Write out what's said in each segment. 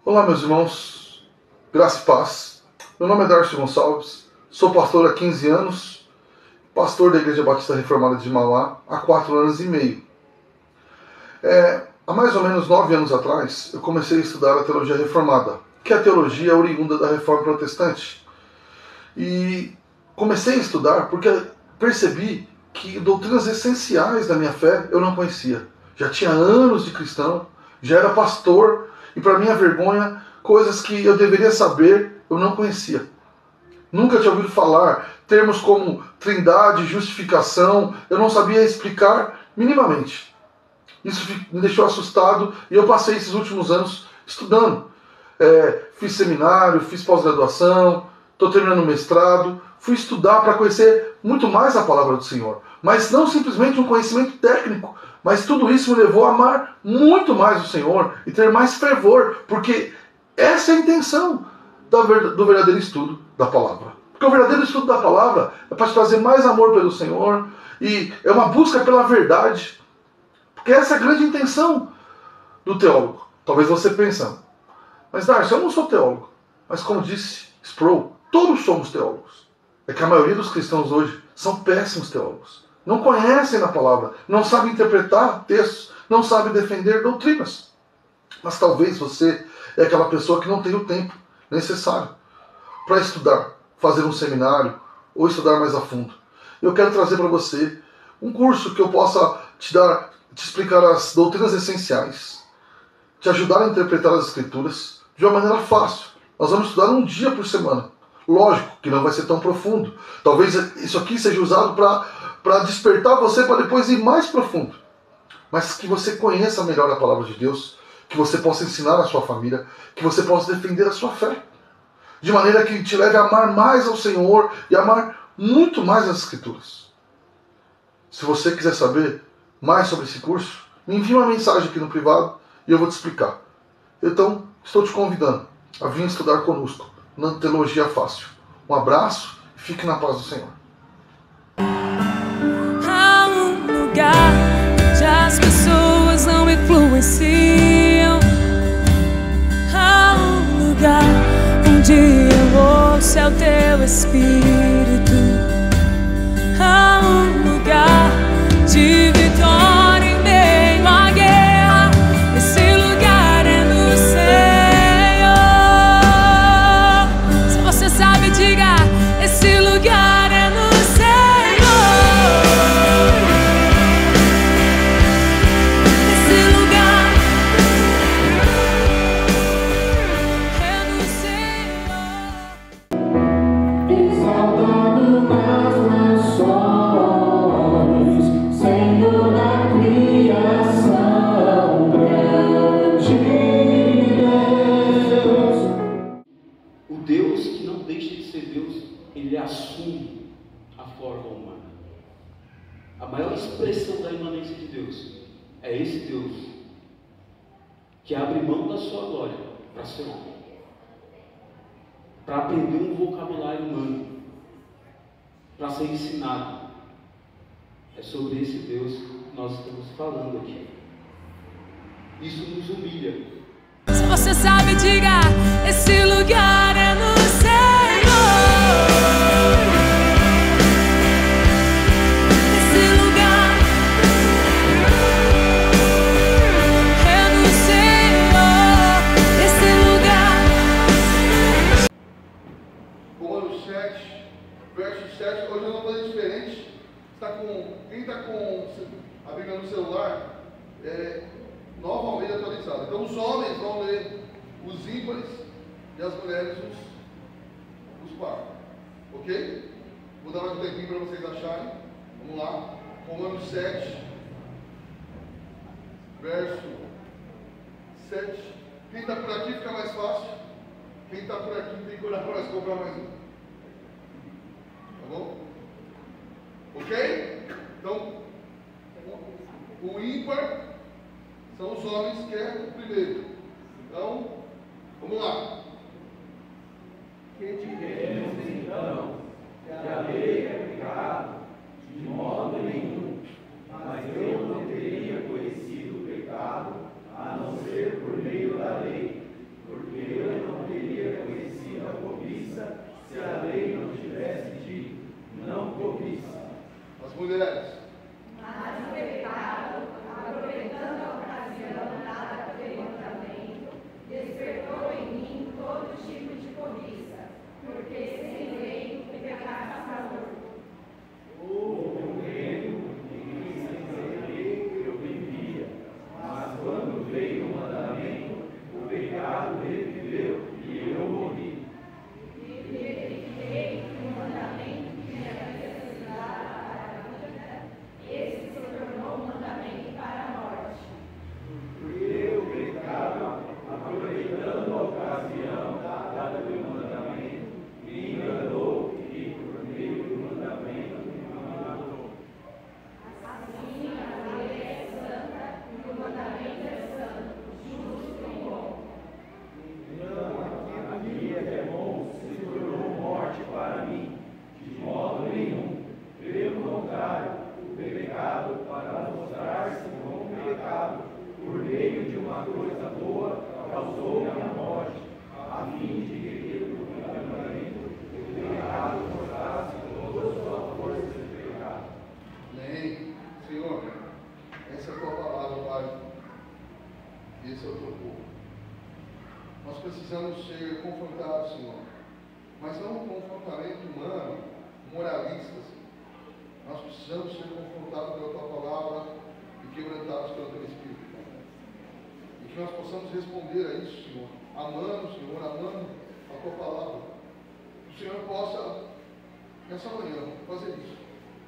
Olá, meus irmãos, graça e paz. Meu nome é Darcio Gonçalves, sou pastor há 15 anos, pastor da Igreja Batista Reformada de Mauá há 4 anos e meio. Há mais ou menos 9 anos atrás, eu comecei a estudar a teologia reformada, que é a teologia oriunda da Reforma Protestante. E comecei a estudar porque percebi que doutrinas essenciais da minha fé eu não conhecia. Já tinha anos de cristão, já era pastor, e para minha vergonha, coisas que eu deveria saber, eu não conhecia. Nunca tinha ouvido falar termos como trindade, justificação, eu não sabia explicar minimamente. Isso me deixou assustado e eu passei esses últimos anos estudando. Fiz seminário, fiz pós-graduação, estou terminando o mestrado, fui estudar para conhecer muito mais a palavra do Senhor. Mas não simplesmente um conhecimento técnico, mas tudo isso me levou a amar muito mais o Senhor e ter mais fervor, porque essa é a intenção do verdadeiro estudo da palavra. Porque o verdadeiro estudo da palavra é para te trazer mais amor pelo Senhor e é uma busca pela verdade. Porque essa é a grande intenção do teólogo. Talvez você pense, mas Darcio, eu não sou teólogo. Mas como disse Sproul, todos somos teólogos. É que a maioria dos cristãos hoje são péssimos teólogos. Não conhecem a palavra, não sabem interpretar textos, não sabem defender doutrinas. Mas talvez você é aquela pessoa que não tem o tempo necessário para estudar, fazer um seminário ou estudar mais a fundo. Eu quero trazer para você um curso que eu possa te explicar as doutrinas essenciais, te ajudar a interpretar as escrituras de uma maneira fácil. Nós vamos estudar um dia por semana. Lógico que não vai ser tão profundo. Talvez isso aqui seja usado para despertar você para depois ir mais profundo. Mas que você conheça melhor a palavra de Deus, que você possa ensinar a sua família, que você possa defender a sua fé. De maneira que te leve a amar mais ao Senhor e amar muito mais as Escrituras. Se você quiser saber mais sobre esse curso, me envie uma mensagem aqui no privado e eu vou te explicar. Então, estou te convidando a vir estudar conosco na Teologia Fácil. Um abraço e fique na paz do Senhor. Há um lugar onde as pessoas não influenciam. Há um lugar onde eu ouço é o teu Espírito. Há um lugar de vitória em meio à guerra. Esse lugar é no Senhor. Se você sabe, diga: esse lugar é no Senhor. Esse lugar é no Senhor. Exaltado nas nações, Senhor da criação, grande Deus. O Deus que não deixa de ser Deus, ele assume a forma humana. A maior expressão da imanência de Deus é esse Deus que abre mão da sua glória para ser homem, para aprender um vocabulário humano, para ser ensinado. É sobre esse Deus que nós estamos falando aqui. Isso nos humilha. Se você sabe, diga: esse lugar é no Senhor. Esse lugar é no Senhor. Esse lugar. Romanos 7, verso 7. Hoje eu vou fazer diferente. Quem está com a Bíblia no celular, Nova Almeida atualizada. Então os homens vão ler os ímpares e as mulheres os pares. Ok? Vou dar mais um tempinho para vocês acharem. Vamos lá. Romanos 7, verso 7. Quem está por aqui fica mais fácil. Quem está por aqui tem que olhar para nós comprar mais um. Tá bom? Ok? Então, o ímpar são os homens, que é o primeiro. Então, vamos lá. Que diremos então? Que a lei é pecado? De modo nenhum. Mas eu não teria conhecido o pecado a não ser por meio da lei, porque Esse é o teu povo. Nós precisamos ser confrontados, Senhor, mas não um confrontamento humano, moralista, Senhor. Nós precisamos ser confrontados pela tua palavra e quebrantados pelo teu Espírito, Pai. E que nós possamos responder a isso, Senhor, amando, Senhor, amando a tua palavra. Que o Senhor possa, nessa manhã, fazer isso,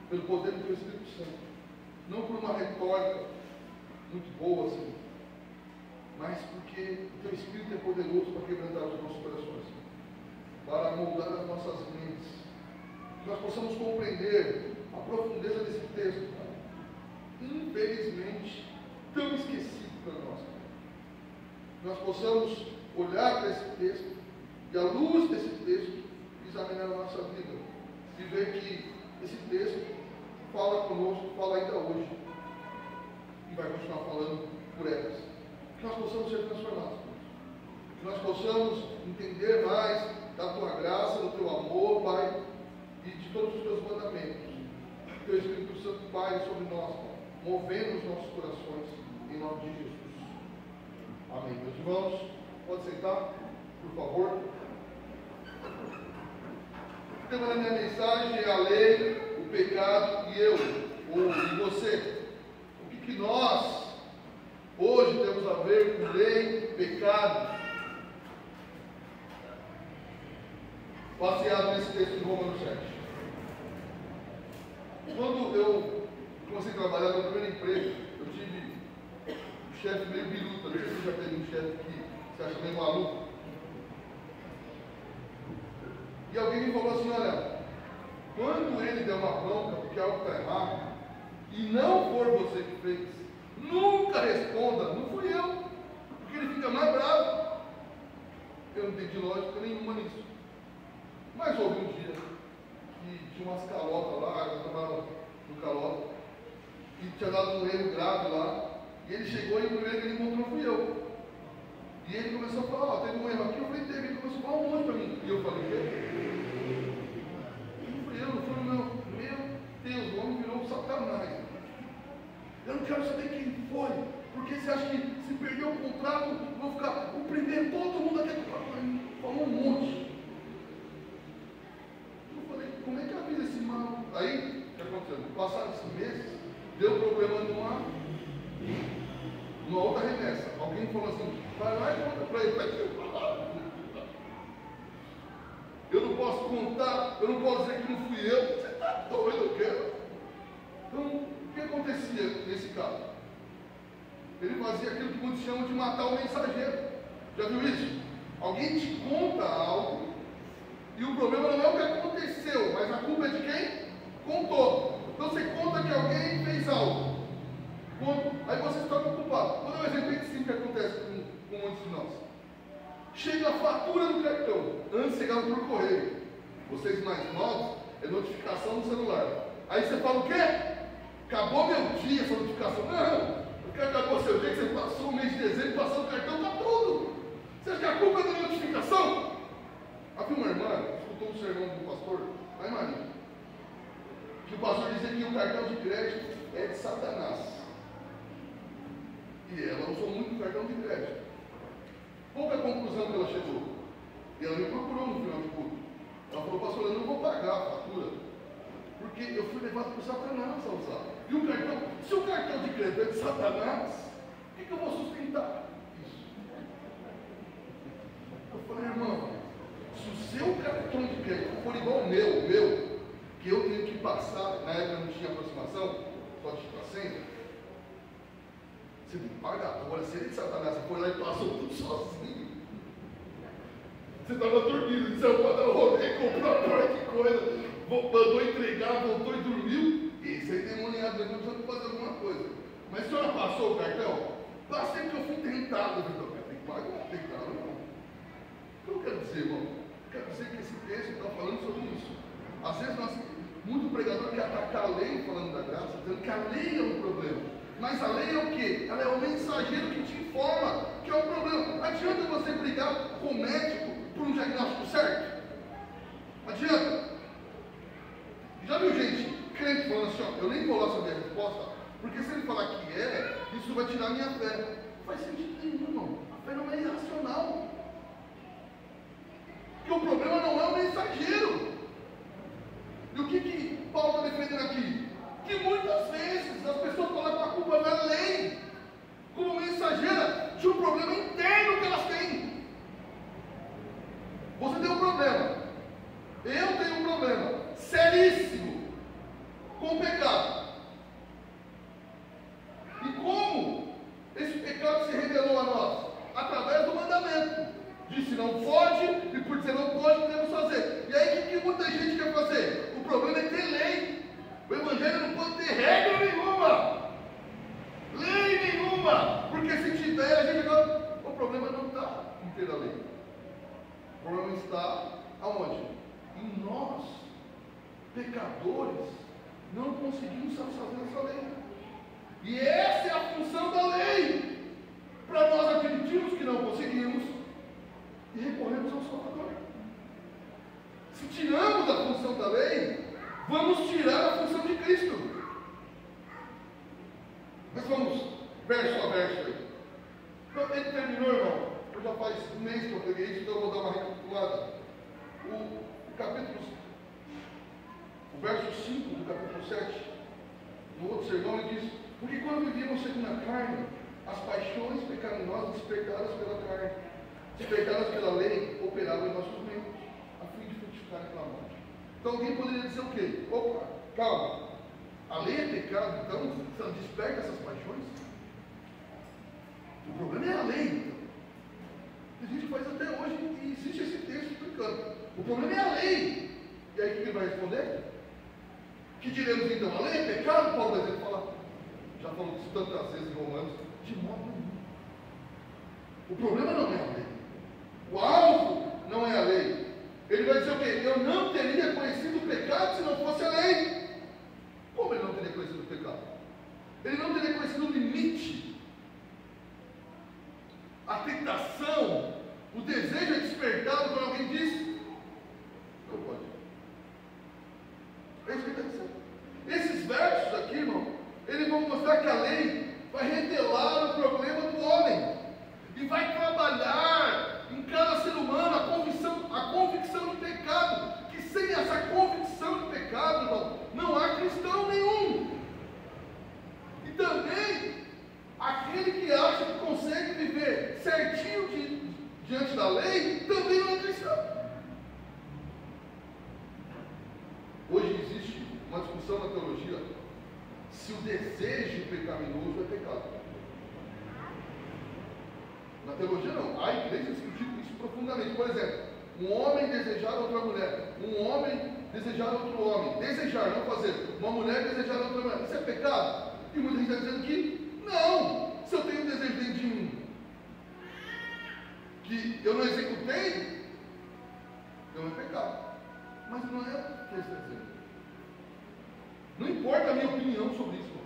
pelo poder do teu Espírito Santo. Não por uma retórica muito boa, Senhor, mas porque o teu Espírito é poderoso para quebrantar os nossos corações, para moldar as nossas mentes, que nós possamos compreender a profundeza desse texto, Pai. Infelizmente, tão esquecido para nós, Pai. Que nós possamos olhar para esse texto e, à luz desse texto, examinar a nossa vida e ver que esse texto fala conosco, fala ainda hoje e vai continuar falando por elas. Que nós possamos ser transformados, que nós possamos entender mais da tua graça, do teu amor, Pai, e de todos os teus mandamentos. Que o teu Espírito Santo paire sobre nós, Pai, movendo os nossos corações, em nome de Jesus. Amém. Meus irmãos, pode sentar, por favor. O tema da minha mensagem é a lei, o pecado e eu, ou e você. O que nós hoje temos a ver com lei, pecado, baseado nesse texto de Romanos 7. Quando eu comecei a trabalhar no meu primeiro emprego, eu tive um chefe meio biruta. Não sei se você já teve um chefe que você acha meio maluco. E alguém me falou assim, olha, quando ele der uma bronca porque algo está errado, e não for você que fez, nunca responda, não fui eu, porque ele fica mais bravo. Eu não entendi lógica nenhuma nisso. Mas houve um dia que tinha umas calotas lá, eu estava no calota, e tinha dado um erro grave lá, e ele chegou e o primeiro que ele encontrou fui eu. E ele começou a falar, ó, teve um erro aqui, eu falei, teve, ele começou a falar um monte para mim. E eu falei, o quê? Não fui eu, não fui não. Meu Deus, o homem virou um Satanás. Eu não quero saber quem foi, porque você acha que se perder o contrato, eu vou ficar, vou prender todo mundo aqui. Falou um monte. Eu falei, como é que avisa esse mal? Aí, o que aconteceu? Passaram esses meses, deu problema numa outra remessa. Alguém falou assim, vai lá e conta para ele, vai ter falar. Eu não posso contar, eu não posso dizer que não fui eu. Você está doido, eu quero. Então, o que acontecia nesse caso? Ele fazia aquilo que muitos chamam de matar o mensageiro. Já viu isso? Alguém te conta algo e o problema não é o que aconteceu, mas a culpa é de quem contou. Então você conta que alguém fez algo. Aí você se torna culpado. Vou dar um exemplo bem simples que acontece com muitos de nós. Chega a fatura do cartão. Antes chegava por correio. Vocês mais novos, é notificação no celular. Aí você fala o quê? Acabou meu dia essa notificação. Não, porque acabou seu dia que você passou o mês de dezembro, passou o cartão, está tudo. Você acha que a culpa é da notificação? Havia uma irmã, escutou um sermão do pastor, lá em Marinho, que o pastor dizia que o cartão de crédito é de Satanás. E ela usou muito o cartão de crédito. Qual é a conclusão que ela chegou? E ela me procurou no final de culto. Ela falou, pastor, eu não vou pagar a fatura, porque eu fui levado por Satanás a usar. E o cartão, se o cartão de crédito é de Satanás, o que eu vou sustentar? Isso. Eu falei, irmão, se o seu cartão de crédito for igual ao meu, que eu tenho que passar, na época não tinha aproximação, só tinha senha, você tem que pagar. Agora, se ele é de Satanás, você foi lá e passou tudo sozinho. Você estava dormindo, disse, eu vou dar um rolê, comprou a porra de coisa, mandou entregar, voltou e dormiu. Isso aí demoniado, nós precisamos fazer alguma coisa. Mas a senhora passou o cartão? Passei porque eu fui tentado. Tem que pagar, tem que pagar, não. O que eu quero dizer, irmão? Eu quero dizer que esse texto está falando sobre isso. Às vezes, muito pregador quer atacar a lei falando da graça, dizendo que a lei é um problema. Mas a lei é o quê? Ela é o mensageiro que te informa que é um problema. Adianta você brigar com o médico por um diagnóstico certo? Adianta? Já viu gente, crente falando assim, ó, eu nem vou lá saber a resposta, porque se ele falar que isso vai tirar minha fé. Não faz sentido nenhum, o problema não é o mensageiro. E o que Paulo está defendendo aqui? Que muitas vezes as pessoas colocam a culpa na lei, como mensageira, de um problema interno que elas têm. Você tem um problema, eu tenho um problema seríssimo com o pecado. E como esse pecado se revelou a nós? Através do mandamento. Disse não pode, e por dizer não pode, podemos fazer. E aí o que muita gente quer fazer? O problema é ter lei. O evangelho não pode ter regra nenhuma, lei nenhuma, porque se tiver, a gente agora. O problema não está em ter a lei. O problema está aonde? Em nós, pecadores, não conseguimos satisfazer essa lei. E essa é a função da lei. Para nós admitirmos que não conseguimos e recorremos ao Salvador. Se tiramos a função da lei, vamos tirar a função de Cristo. Mas vamos verso a verso aí. Então, ele terminou, irmão. Já faz um mês que eu peguei isso, então eu vou dar uma recapitulada. O verso 5 do capítulo 7, no outro sermão, ele diz: porque quando vivíamos segundo a carne, as paixões pecaminosas despertadas pela carne, despertadas pela lei, operavam em nossos membros, a fim de frutificar pela morte. Então alguém poderia dizer o quê? Opa, calma, a lei é pecado, então não desperta essas paixões? O problema é a lei, então. A gente faz até hoje e existe esse texto explicando. O problema é a lei. E aí o que ele vai responder? Que diremos então? A lei é pecado? Paulo vai dizer, falar. Já falou isso tantas vezes em Romanos. De modo nenhum. O problema não é a lei. O alvo não é a lei. Ele vai dizer o quê? Eu não teria conhecido o pecado se não fosse a lei. Como ele não teria conhecido o pecado? Ele não teria conhecido o limite. A tentação, o desejo é despertado quando alguém diz: não pode. É isso que está dizendo. Esses versos aqui, irmão, eles vão mostrar que a lei vai revelar o problema do homem e vai trabalhar em cada ser humano a convicção de pecado. Que sem essa convicção de pecado, irmão, não há cristão nenhum. E também aquele que acha que consegue viver certinho diante da lei, também não é cristão. Hoje existe uma discussão na teologia se o desejo pecaminoso é pecado. Na teologia não. A igreja discutiu isso profundamente. Por exemplo, um homem desejar outra mulher, um homem desejar outro homem, desejar, não fazer, uma mulher desejar outra mulher, isso é pecado? E muita gente está dizendo que não. Se eu tenho um desejo dentro de mim que eu não executei, não é pecado. Mas não é o que ele está dizendo. Não importa a minha opinião sobre isso.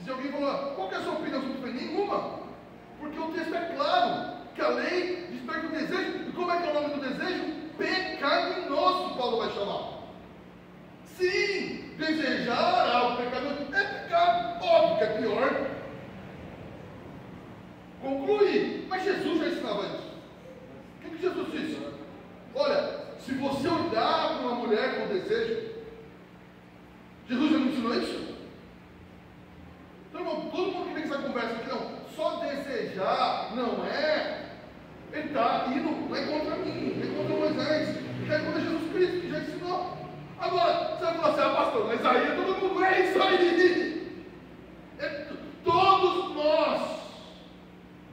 Se alguém falar, qual que é a sua opinião sobre isso? Nenhuma. Porque o texto é claro que a lei desperta o desejo. E como é que é o nome do desejo? Pecaminoso, Paulo vai chamar. Sim, desejar algo pecaminoso é pecado. Óbvio que é pior. Concluir. Mas Jesus já ensinava isso. O que Jesus disse? Olha, se você olhar para uma mulher com desejo, Jesus já não ensinou isso? Então, irmão, todo mundo que vem essa conversa aqui, não, só desejar, não é. Ele está indo, não é contra mim, não é contra Moisés, ele é contra Jesus Cristo, que já ensinou. Agora, você vai falar assim, pastor, mas aí todo mundo é isso aí. Todos nós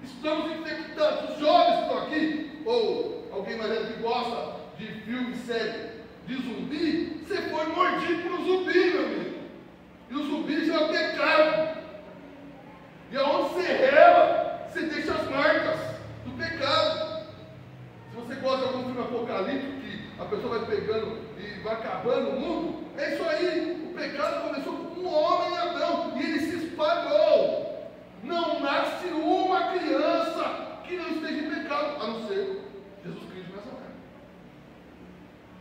estamos infectados. Os jovens que estão aqui, ou alguém mais velho que gosta de filme, série de zumbi, você foi mordido por um zumbi, meu amigo. E o zumbi já é pecado. E aonde você rela, você deixa as marcas do pecado. Se você gosta de algum filme apocalíptico, que a pessoa vai pegando e vai acabando o mundo, é isso aí. O pecado começou com um homem, Adão, e ele se espalhou. Não nasce uma criança que não esteja em pecado, a não ser Jesus Cristo nessa terra.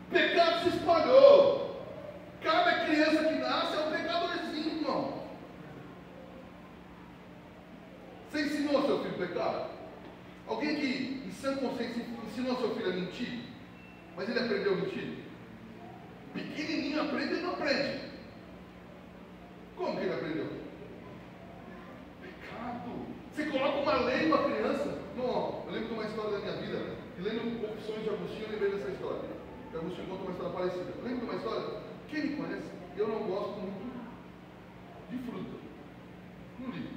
O pecado se espalhou. Cada criança que nasce é um pecadorzinho, irmão. Você ensinou seu filho a pecar? Alguém que, em sã consciência, ensinou seu filho a mentir? Mas ele aprendeu a mentir? Pequenininho aprende e não aprende. Como que ele aprendeu? Pecado. Você coloca uma lei para a criança. Não, eu lembro de uma história da minha vida, e lendo Confissões de Agostinho, eu lembrei dessa história. Agostinho conta uma história parecida. Lembra de uma história? Quem me conhece, eu não gosto muito de fruta. Não ligo.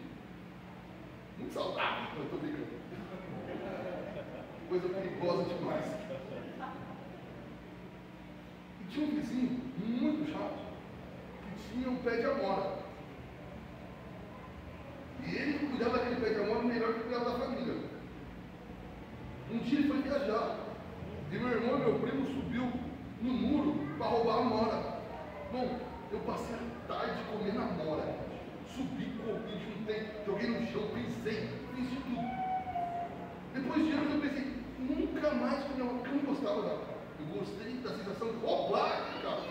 Muito saudável, eu estou brincando. Coisa perigosa demais. E tinha um vizinho muito chato que tinha um pé de amora. E ele cuidava daquele pé de amora melhor que cuidava da família. Um dia ele foi viajar. E meu irmão e meu primo subiu no muro para roubar a amora. Bom, eu passei a tarde comendo amora. Subi, comi, juntei, joguei no chão, pisei, fiz de tudo. Depois de anos eu pensei, nunca mais comi amora, porque eu não gostava dela. Eu gostei da sensação de roubar, cara.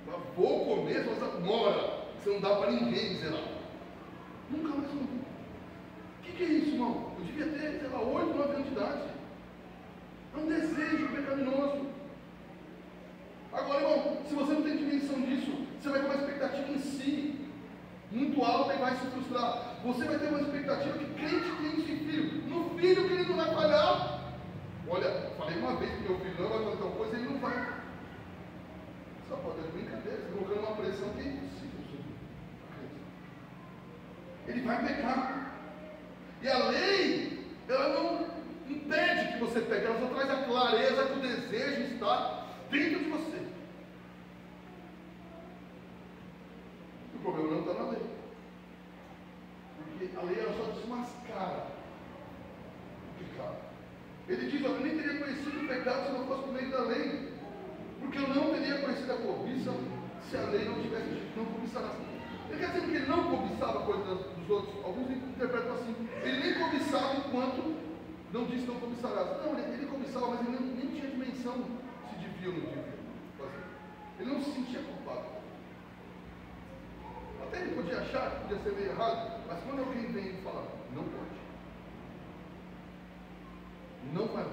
Mas vou comer essa amora, que você não dá para ninguém, miserável. Nunca mais comi. O que é isso, irmão? Eu devia ter, sei lá, 8, 9 anos de idade. É um desejo pecaminoso. Agora, irmão, se você não tem dimensão disso, você vai ter uma expectativa em si muito alta e vai se frustrar. Você vai ter uma expectativa que crente tem esse filho. No filho que ele não vai falhar. Olha, falei uma vez que meu filho não vai fazer tal coisa, ele não vai. Só pode ter brincadeira, você colocando uma pressão que é impossível. Ele vai pecar. E a lei, ela não impede que você peque, ela só traz a clareza que o desejo está dentro de você. O problema não está na lei. Porque a lei ela só desmascara o pecado. Ele diz, eu nem teria conhecido o pecado se não fosse por meio da lei. Porque eu não teria conhecido a cobiça se a lei não tivesse dito, não cobiçarás. Ele quer dizer que ele não cobiçava a coisa dos outros. Alguns interpretam assim. Ele nem cobiçava enquanto não disse não cobiçarás. Não, ele cobiçava, mas ele nem tinha dimensão se devia ou não devia fazer. Ele não se sentia culpado. Até ele podia achar que podia ser meio errado, mas quando alguém vem e fala, não pode. Não vai.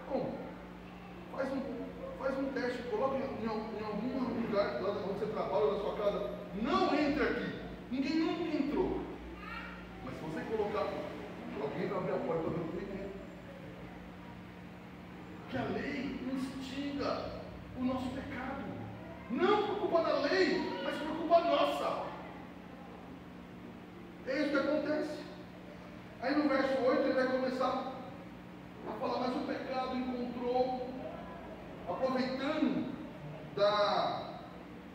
Como? Faz um teste, coloca em algum lugar lá onde você trabalha, na sua casa, não entre aqui. Ninguém nunca entrou. Mas se você colocar, alguém vai abrir a porta para ver quem é. Que a lei instiga o nosso pecado. Não por culpa da lei, mas por culpa nossa. É isso que acontece. Aí no verso 8 ele vai começar a falar, mas o pecado encontrou, aproveitando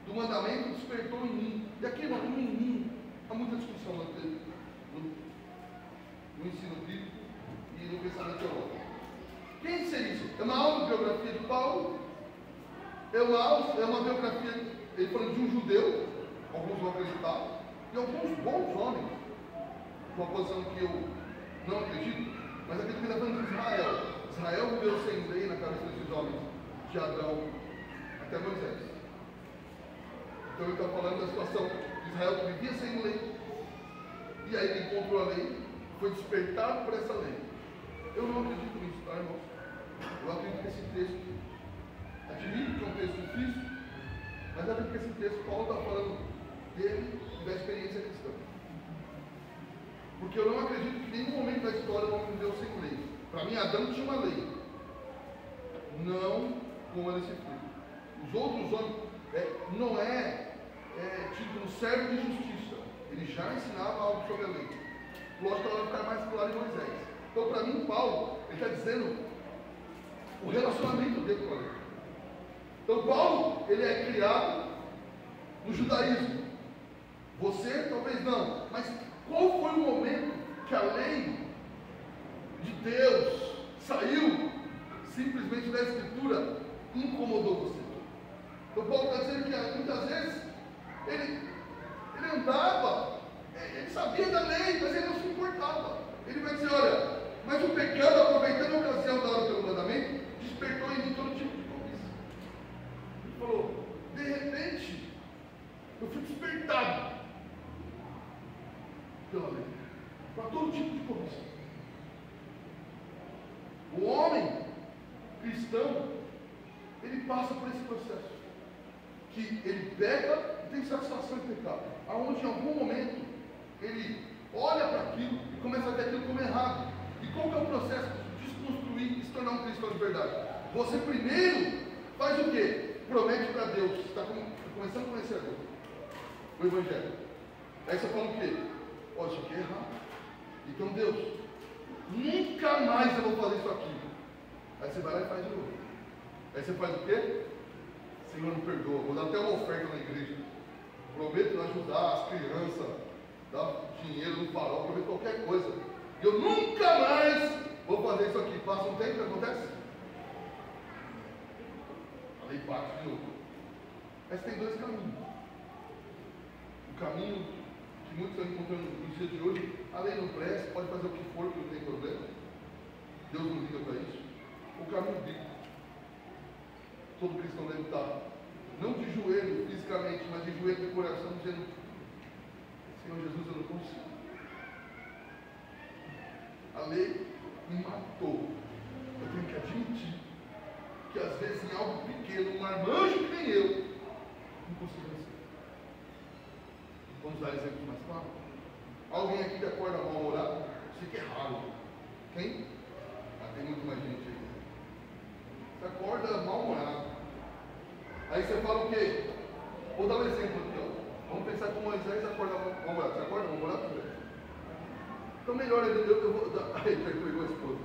do mandamento, despertou em mim. E aqui, irmão, em mim, há muita discussão no ensino bíblico e no pensamento teológico. Quem seria isso? É uma autobiografia de Paulo? É uma biografia, ele falando de um judeu, alguns vão acreditar, e alguns bons homens, uma posição que eu não acredito, mas acredito que ele está falando de Israel. Israel viveu sem lei na cabeça desses homens, de Abraão até Moisés. Então ele está falando da situação de Israel que vivia sem lei, e aí ele encontrou a lei, foi despertado por essa lei. Eu não acredito nisso, tá, irmãos? Eu acredito que esse texto, admito que é um texto difícil, mas acredito que esse texto, Paulo está falando dele e da experiência cristã. Porque eu não acredito que em nenhum momento da história o homem viveu sem lei. Para mim, Adão tinha uma lei. Não como ela se explica. Os outros homens, não tido como servo de justiça. Ele já ensinava algo sobre a lei. Lógico que ela vai ficar mais clara em Moisés. Então, para mim, Paulo, ele está dizendo o relacionamento dele com a lei. Então, Paulo, ele é criado no judaísmo. Você, talvez não. Mas qual foi o momento que a lei de Deus saiu simplesmente da Escritura e incomodou você? Então, Paulo está dizendo que muitas vezes ele andava, ele sabia da lei, mas ele não se importava. Ele vai dizer, olha, mas o pecado, aproveitando a ocasião dada pelo mandamento, despertou em mim todo tipo de cobiça. Ele falou, de repente, eu fui despertado pela lei, para todo tipo de cobiça. O homem cristão, ele passa por esse processo. Que ele peca e tem satisfação em pecar. Aonde em algum momento ele olha para aquilo e começa a ver aquilo como errado. E qual que é o processo de desconstruir e se tornar um cristão de verdade? Você primeiro faz o quê? Promete para Deus. Você está começando a conhecer a Deus. O Evangelho. Aí você fala o quê? Ó, isso aqui é errado. Então Deus, nunca mais eu vou fazer isso aqui. Aí você vai lá e faz de novo. Aí você faz o quê? Senhor, me perdoa. Vou dar até uma oferta na igreja. Prometo ajudar as crianças, dar dinheiro no farol, prometo qualquer coisa. Eu nunca mais vou fazer isso aqui. Passa um tempo, o que acontece? A lei bate de novo. Mas tem dois caminhos. O caminho que muitos estão encontrando nos dias de hoje, a lei não presta, pode fazer o que for, que não tem problema. Deus não liga para isso. O caminho bíblico. Todo cristão deve estar, não de joelho fisicamente, mas de joelho de coração, dizendo: Senhor Jesus, eu não consigo. A lei me matou. Eu tenho que admitir que às vezes em algo pequeno, um marmanjo que nem eu, não consigo vencer. Vamos dar exemplos mais claros. Alguém aqui que acorda mal-humorado? Sei que é raro. Quem? Tem muito mais gente aí. Você acorda mal-humorado. Aí você fala o quê? Vou dar um exemplo aqui, ó. Vamos pensar que Moisés acorda mal-humorado. Você acorda mal-humorado? Então melhor eu vou dar. Aí, já entregou a esposa.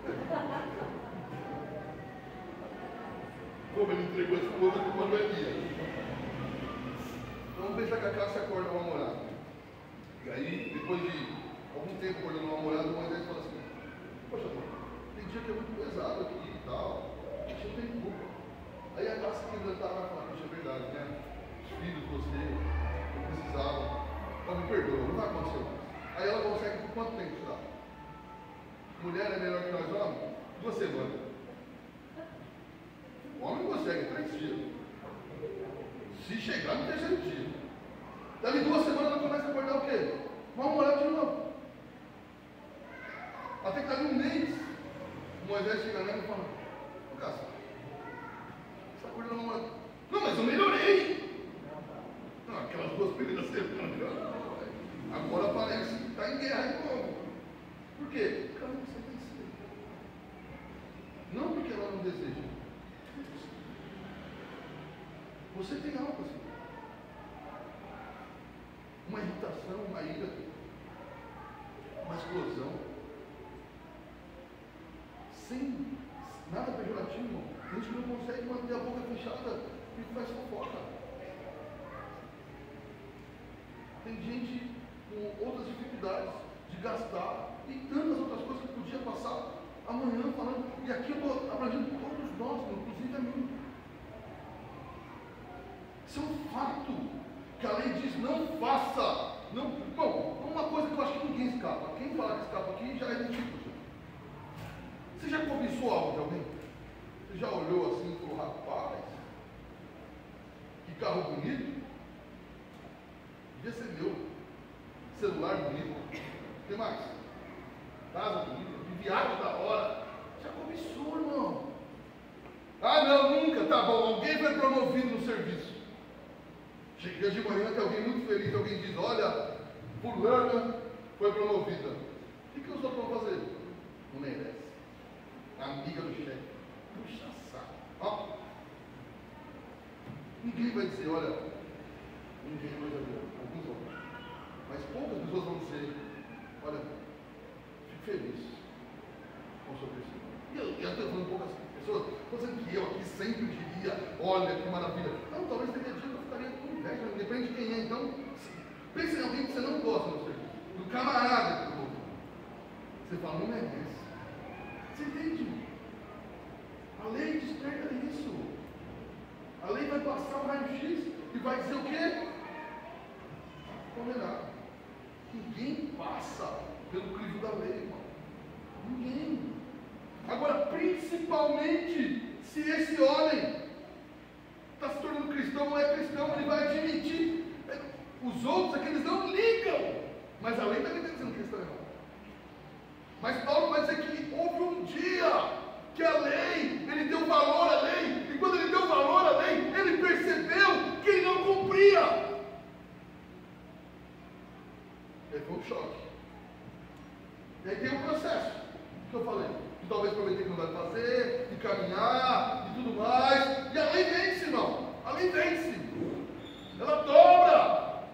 Como ele entregou a esposa, como não é minha. Então vamos pensar que a Cássia acorda mal-humorado. E aí, depois de algum tempo acordando mal-humorado, Moisés fala assim: poxa, tem dia que é muito pesado aqui e tal, a gente não tem culpa. Aí a Cássia que levantar vai falar: poxa, é verdade, né? Os filhos de você, eu precisava, então me perdoa, não vai acontecer mais. Aí ela consegue por quanto tempo estudar? Mulher é melhor que nós homens? 2 semanas. O homem não consegue 3 dias. Se chegar no 3º dia. Dali 2 semanas ela começa a acordar o quê? Mal-humorado de novo. Até que dali 1 mês, o Moisés chega lá e fala: ô Cássio, você acordou mal-humorado? Não, mas eu melhorei. Não, aquelas 2 primeiras semanas. Agora parece que está em guerra de novo. Por quê? Porque ela não consegue vencer. Não porque ela não deseja. Você tem algo assim. Uma irritação, uma ira, uma explosão. Sem nada pejorativo, irmão. A gente não consegue manter a boca fechada e faz fofoca. Tem gente com outras dificuldades de gastar e tantas outras coisas que podia passar amanhã falando. E aqui eu estou abrangendo todos nós, inclusive a mim. Isso é um fato que a lei diz: não faça. Não, bom, uma coisa que eu acho que ninguém escapa. Quem falar que escapa aqui já é ridículo. Você já cobiçou algo de alguém? Você já olhou assim e falou: rapaz, que carro bonito? Devia ser meu. Celular bonito. O que mais? Casa bonita. Viagem da hora. Já cobiçou, irmão. Ah, não, nunca. Tá bom, alguém foi promovido no serviço. Chega de manhã, tem alguém muito feliz, alguém diz: olha, fulana foi promovida. O que os outros vão fazer? Não merece. Amiga do chefe. Puxa saco. Ó. Ninguém vai dizer: olha, ninguém vai dizer, alguns vão. Mas poucas pessoas vão dizer: olha, fico feliz com o seu crescimento. E eu estou falando poucas pessoas, estou dizendo que eu aqui sempre diria: olha que maravilha. Não, talvez teria dia que eu ficaria com inveja, depende de quem é. Então, pense em alguém que você não gosta no serviço, do camarada que eu. Você fala: não merece. Você entende? A lei desperta isso. A lei vai passar o raio-x e vai dizer o quê? Condenado. Ninguém passa pelo crivo da lei, irmão. Ninguém. Agora, principalmente, se esse homem está se tornando cristão, não é cristão, ele vai admitir. Os outros é que eles não ligam. Mas a lei também está dizendo que eles estão errados. Mas Paulo vai dizer que houve um dia que E aí tem um processo que eu falei, que talvez prometer que não vai fazer, de caminhar e tudo mais. E a lei vence, irmão. A lei vence. Ela dobra.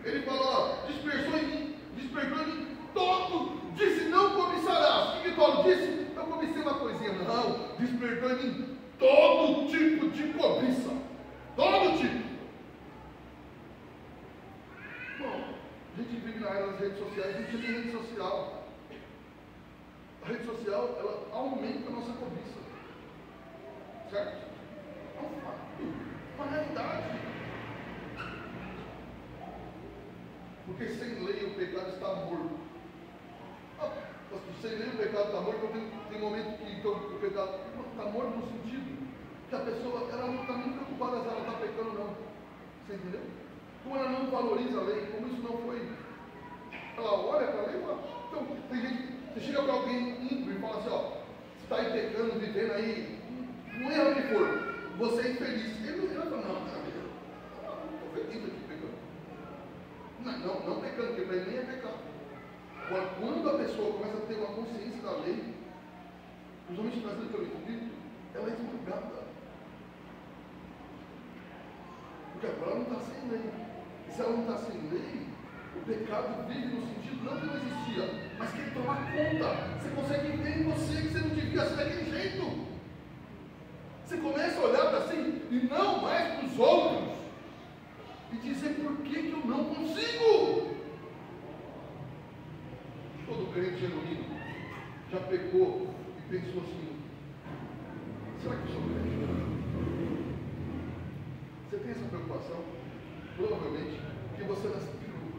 Ele fala, ó, despertou em mim todo, disse não cobiçarás. O que Paulo disse? Eu cobicei uma coisinha. Não, despertou em mim todo tipo de cobiça. Todo tipo. Bom, a gente vive na era das redes sociais, a gente tem rede social. A rede social, ela aumenta a nossa cobiça. Certo? É um fato, uma realidade. Porque sem lei o pecado está morto. Sem lei o pecado está morto, então tem momento que o pecado está morto no sentido que a pessoa ela não está nem preocupada se ela está pecando ou não. Você entendeu? Como ela não valoriza a lei, como isso não foi. Ela olha para a lei e fala. Então, tem gente, você chega para alguém ímpio e fala assim, ó, você está aí pecando, vivendo aí, não erra o que for, você é infeliz. Ele não fala, não, estou feliz aqui pecando. Não pecando, porque para ele nem é pecado. Agora, quando a pessoa começa a ter uma consciência da lei, principalmente trazendo pelo Espírito, ela é esmagada. Porque agora ela não está sem lei. E se ela não está sem lei, o pecado vive no sentido não que não existia, mas que ele toma conta. Você consegue ver em você que você não devia ser daquele jeito. Você começa a olhar para si e não mais para os outros. E dizer por que eu não consigo. Todo crente genuíno já pecou e pensou assim, será que eu sou crente? Você tem essa preocupação? Provavelmente, que você nasceu de novo.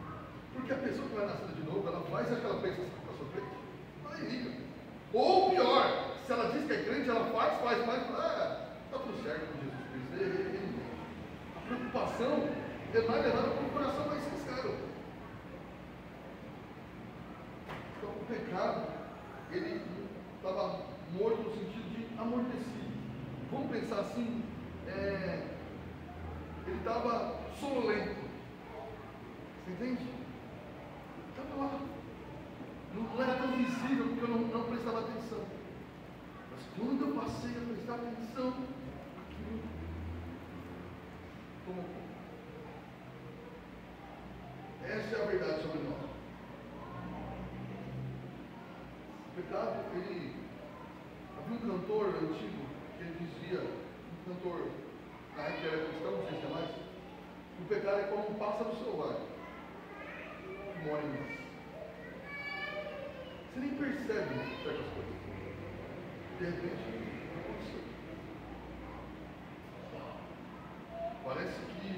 Porque a pessoa que vai nascendo de novo, ela faz aquela pensa assim, eu sou crente? Ela nem liga. Ou pior, se ela diz que é crente, ela faz, está tudo certo com Jesus Cristo. A preocupação é mais levada para um coração mais sincero. Então, o pecado, ele estava morto no sentido de amortecido. Vamos pensar assim, ele estava sonolento. Você entende? Estava lá. Não era tão visível porque eu não prestava atenção. Mas quando eu passei a prestar atenção, aquilo tomou conta. Essa é a verdade sobre nós. O pecado, havia um cantor antigo que ele dizia, um cantor na época era cristão, não sei se é mais, que o pecado é como um pássaro selvagem que mora em nós. Você nem percebe certas coisas. De repente, aconteceu. Parece que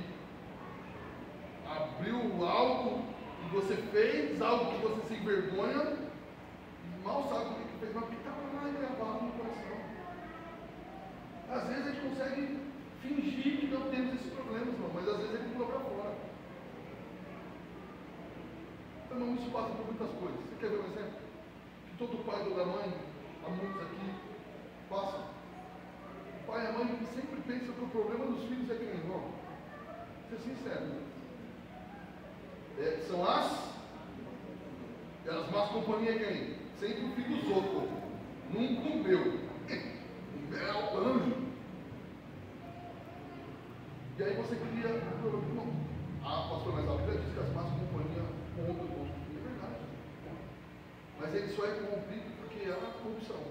abriu algo que você fez, algo que você se envergonha, e mal sabe o que fez, mas porque estava lá gravado no coração. Às vezes a gente consegue fingir que não temos esses problemas, não, mas às vezes ele pula para fora. Então, isso passa por muitas coisas. Você quer ver um exemplo? Que todo pai e toda mãe, há muitos aqui, passam. O pai e a mãe sempre pensam que o problema dos filhos é quem, irmão? Ser sincero. São as más companhias quem? Sempre o filho dos outros. Nunca o meu. O meu é o anjo. E aí você cria um problema. Pastor, mas a Bíblia diz que as más companhias corrompem o outro. É verdade. Mas ele só é corrompido porque há corrupção.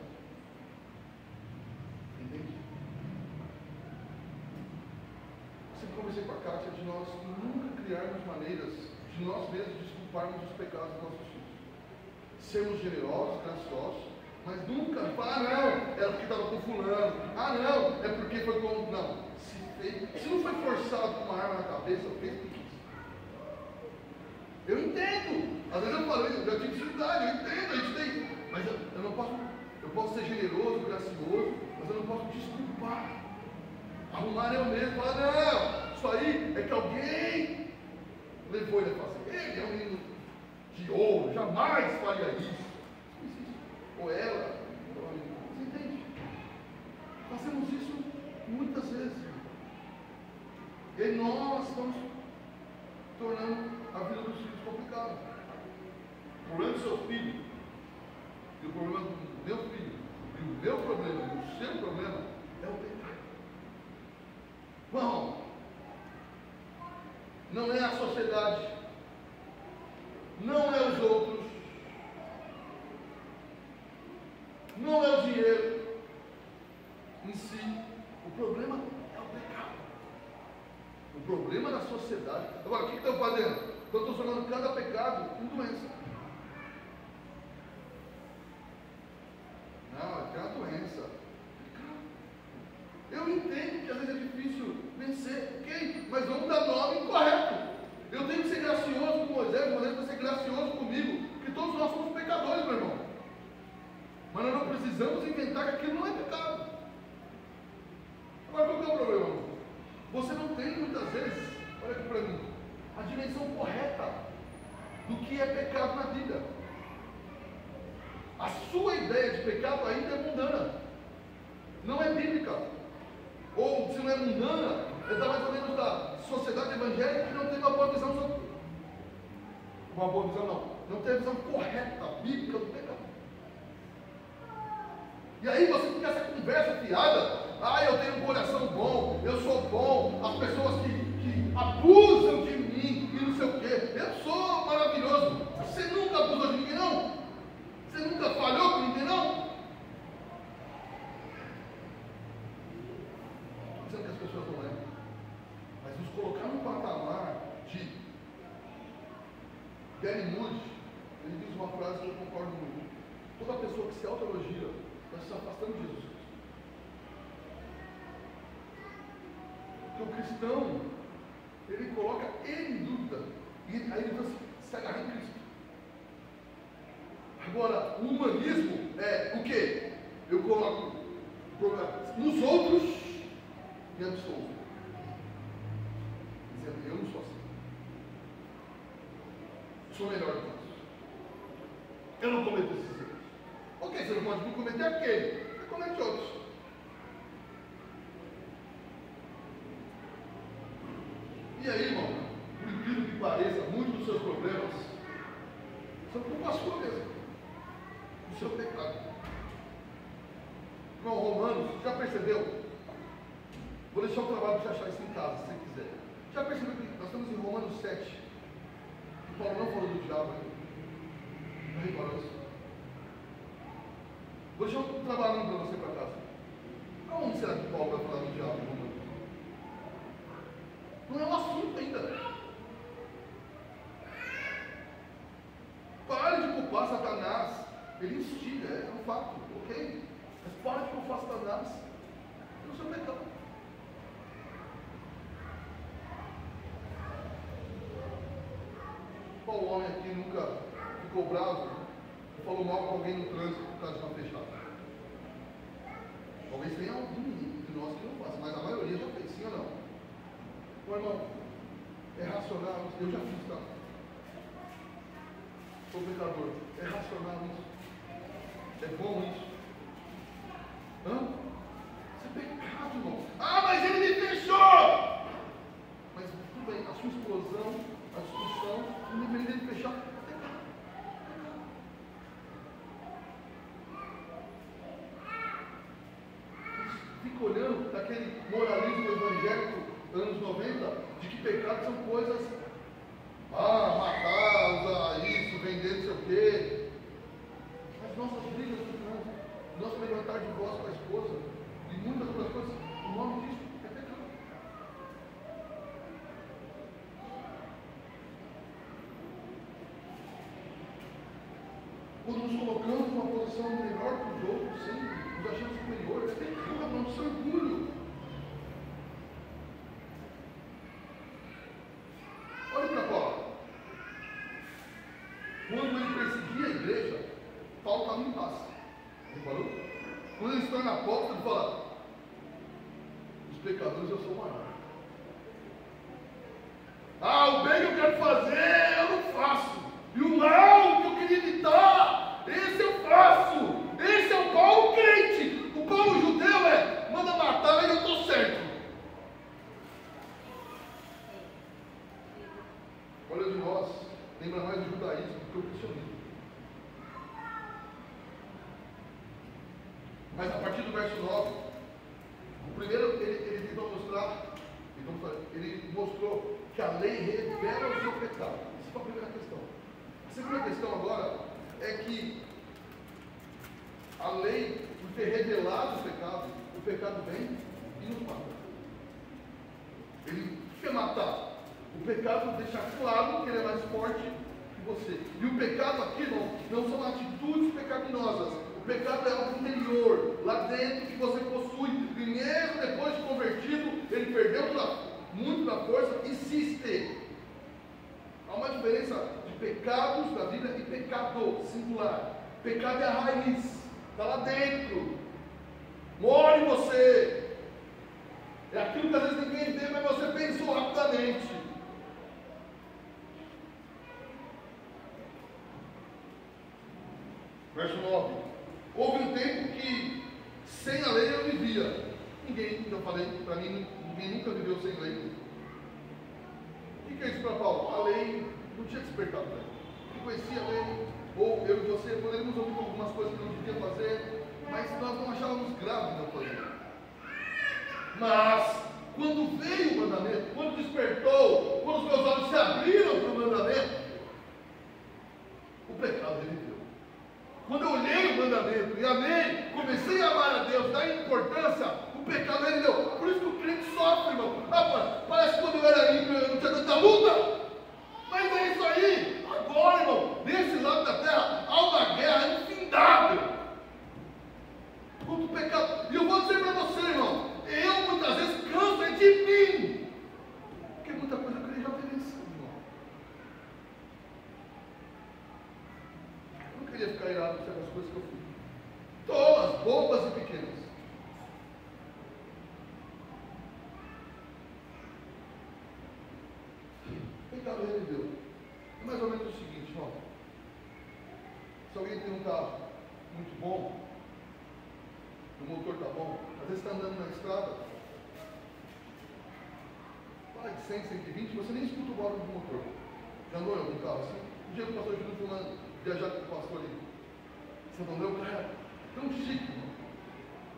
Entende? Sempre conversei com a Kátia de nós nunca criarmos maneiras de nós mesmos desculparmos os pecados dos nossos filhos. Sermos generosos, graciosos, mas nunca, não, era porque estava com fulano, não, é porque foi com. Não, se não foi forçado com uma arma na cabeça, eu fez porque quis. Eu entendo, às vezes eu falo, eu tive dificuldade, eu entendo, a gente tem, mas eu não posso, eu posso ser generoso, gracioso, mas eu não posso desculpar. Arrumar eu mesmo, falar, não, isso aí é que alguém levou ele a fazer. Ele é um menino de ouro, jamais faria isso. Ou ela, você entende? Fazemos isso muitas vezes. E nós estamos tornando a vida dos filhos complicada. problema do seu filho, e o problema do meu filho, e o meu problema, e o seu problema, é o pecado. Bom, não é a sociedade, não é os outros, não é o dinheiro em si. O problema é o pecado. O problema da sociedade. Agora, o que estão fazendo? Estão transformando cada pecado em doença. Não, é uma doença. Eu entendo que às vezes é difícil vencer, ok? Mas vamos dar nome correto. Eu tenho que ser gracioso com Moisés tem que ser gracioso comigo, porque todos nós somos pecadores, meu irmão. Mas nós não precisamos inventar que aquilo não é pecado. Agora, qual que é o problema? Você não tem muitas vezes, olha aqui para mim, a dimensão correta do que é pecado na vida. A sua ideia de pecado ainda é mundana, não é bíblica. Ou se não é mundana, é da mais ou menos da sociedade evangélica que não tem uma boa visão sobre. Uma boa visão não tem a visão correta, bíblica do pecado. E aí você fica essa conversa fiada. Eu tenho um coração bom, eu sou bom, as pessoas que abusam de mim e não sei o quê. Eu sou maravilhoso. Você nunca abusou de ninguém, não? Você nunca falhou com ninguém, não? Estou dizendo que as pessoas não lembram. Mas nos colocar num patamar de Gary Moody, ele diz uma frase que eu concordo muito. Toda pessoa que se autoelogia está se afastando de Jesus. Porque o cristão, ele coloca ele em dúvida, e aí ele se agarra em Cristo. Agora, o humanismo é o quê? Eu coloco nos outros e absolvo. Dizendo, eu não sou assim. Sou melhor que isso. Eu não cometo esses erros. Ok, você não pode me cometer aquele, você comete outros. E aí, irmão, por incrível que pareça, muitos dos seus problemas são culpa sua mesmo, do seu pecado. Irmão, Romanos, já percebeu? Vou deixar o trabalho para você achar isso em casa, se você quiser. Já percebeu que nós estamos em Romanos 7, que Paulo não falou do diabo ainda? Não reparou isso? Vou deixar um trabalho para você para casa. Aonde será que Paulo vai falar do diabo em Romanos? Não é um assunto ainda. Pare de culpar Satanás. Ele instiga, é um fato, ok? Mas pare de culpar Satanás pelo seu pecado. Qual homem aqui nunca ficou bravo ou falou mal com alguém no trânsito por causa de uma fechada? Talvez tenha algum de nós que não faça, mas a maioria já fez, sim ou não? Meu irmão, é racional, eu já fiz, tá? Sou pecador, é racional isso? É bom isso? Hã? Isso é pecado, irmão. Mas ele me fechou! Mas tudo bem, a sua explosão, a discussão, não deveria de fechar, é pecado. Fica olhando daquele moralismo evangélico anos 90, de que pecados são coisas, matar, usar isso, vender não sei o quê. As nossas brigas no trânsito, nosso levantar de voz com a esposa, e muitas outras coisas, o nome disso é pecado. Quando nos colocamos numa posição melhor que os outros, sempre, nos achamos superiores, é pecado, nosso orgulho. Olha para Paulo. Quando ele perseguia a igreja, Paulo estava em paz. Reparou? Quando ele se torna apóstolo, ele fala: os pecadores eu sou maior. O bem que eu quero fazer, eu não faço. E o mal que eu queria evitar, esse eu faço. Esse é o Paulo crente. O Paulo judeu manda matar e eu estou certo. Olha de nós, lembra mais do judaísmo do que o cristianismo. Mas a partir do verso 9, o primeiro ele tentou mostrar, ele mostrou que a lei revela o seu pecado. Essa foi a primeira questão. A segunda questão agora é que a lei, por ter revelado o pecado vem e nos mata. Ele quer matar. O pecado deixa claro que ele é mais forte que você. E o pecado aqui não são atitudes pecaminosas. O pecado é algo interior, lá dentro que você possui. E mesmo depois de convertido, ele perdeu muito da força, insiste. Há uma diferença de pecados da Bíblia e pecado singular. Pecado é a raiz, está lá dentro. Mora em você. É aquilo que às vezes ninguém vê, mas você pensou rapidamente. Verso 9. Houve um tempo que sem a lei eu vivia. Ninguém, eu falei para mim, ninguém nunca viveu sem lei. O que é isso para Paulo? A lei não tinha despertado para ele. Ele conhecia a lei, ou eu e você poderíamos ouvir algumas coisas que não devia fazer, mas nós não achávamos grave não fazer. Mas, quando veio o mandamento, quando despertou, quando os meus olhos se abriram para o mandamento, o pecado reviveu. Quando eu olhei o mandamento e amei, comecei a amar a Deus, dar importância, o pecado reviveu. Por isso que o crente sofre, irmão. Parece que quando eu era ímpio eu não tinha tanta luta. Mas é isso aí. Agora, irmão, nesse lado da terra, há uma guerra infindável contra o pecado. E eu vou dizer para você, irmão, eu muitas vezes canso de mim, porque muita coisa eu queria já ter vencido, irmão. Eu não queria ficar irado com certas coisas que eu fiz. Todas, bobas e pequenas. O pecado reviveu. É mais ou menos o seguinte, irmão. Se alguém tem um carro muito bom, o motor está bom, às vezes está andando na estrada, vai de 100, 120, você nem escuta o barulho do motor. Já andou em algum carro assim? Um dia o pastor Júlio Fulano viajar com o pastor ali. Você não deu o cara? Tão chique, irmão.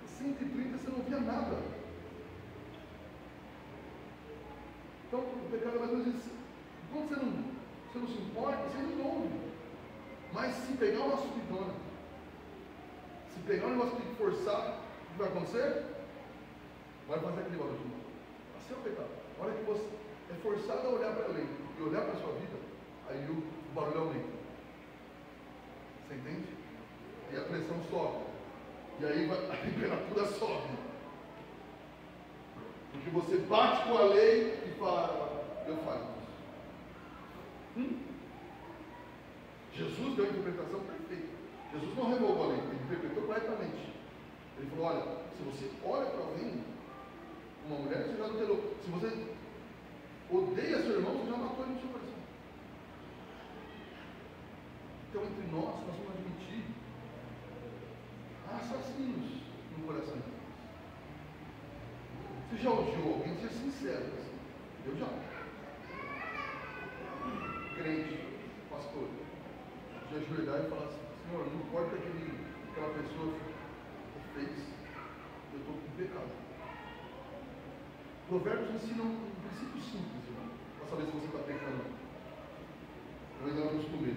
130 você não via nada. Então o pecado é mais ou menos isso. Quando você não se importa, você não ouve. Mas se pegar uma subidona, se pegar um negócio que tem que forçar, o que vai acontecer? Vai fazer aquele barulho de novo. Assim é o pecado. A hora que você é forçado a olhar para a lei e olhar para a sua vida, aí o barulho aumenta. Você entende? E a pressão sobe. E aí a temperatura sobe. Porque você bate com a lei e fala, eu faço isso. Jesus deu a interpretação perfeita. Jesus não revogou a lei, ele interpretou corretamente. Ele falou, olha, se você olha para alguém, uma mulher, você já adulterou. Se você odeia seu irmão, você já matou ele no seu coração. Então, entre nós vamos admitir assassinos no coração de Deus. Você já odiou alguém? Seja sincero. Assim. Eu já. Crente, pastor, de ajoelhar e falar assim, Senhor, não importa o que aquela pessoa fez, eu estou com pecado. Provérbios ensinam um princípio simples, irmão, para saber se você está pecando. Eu ainda não acostumei,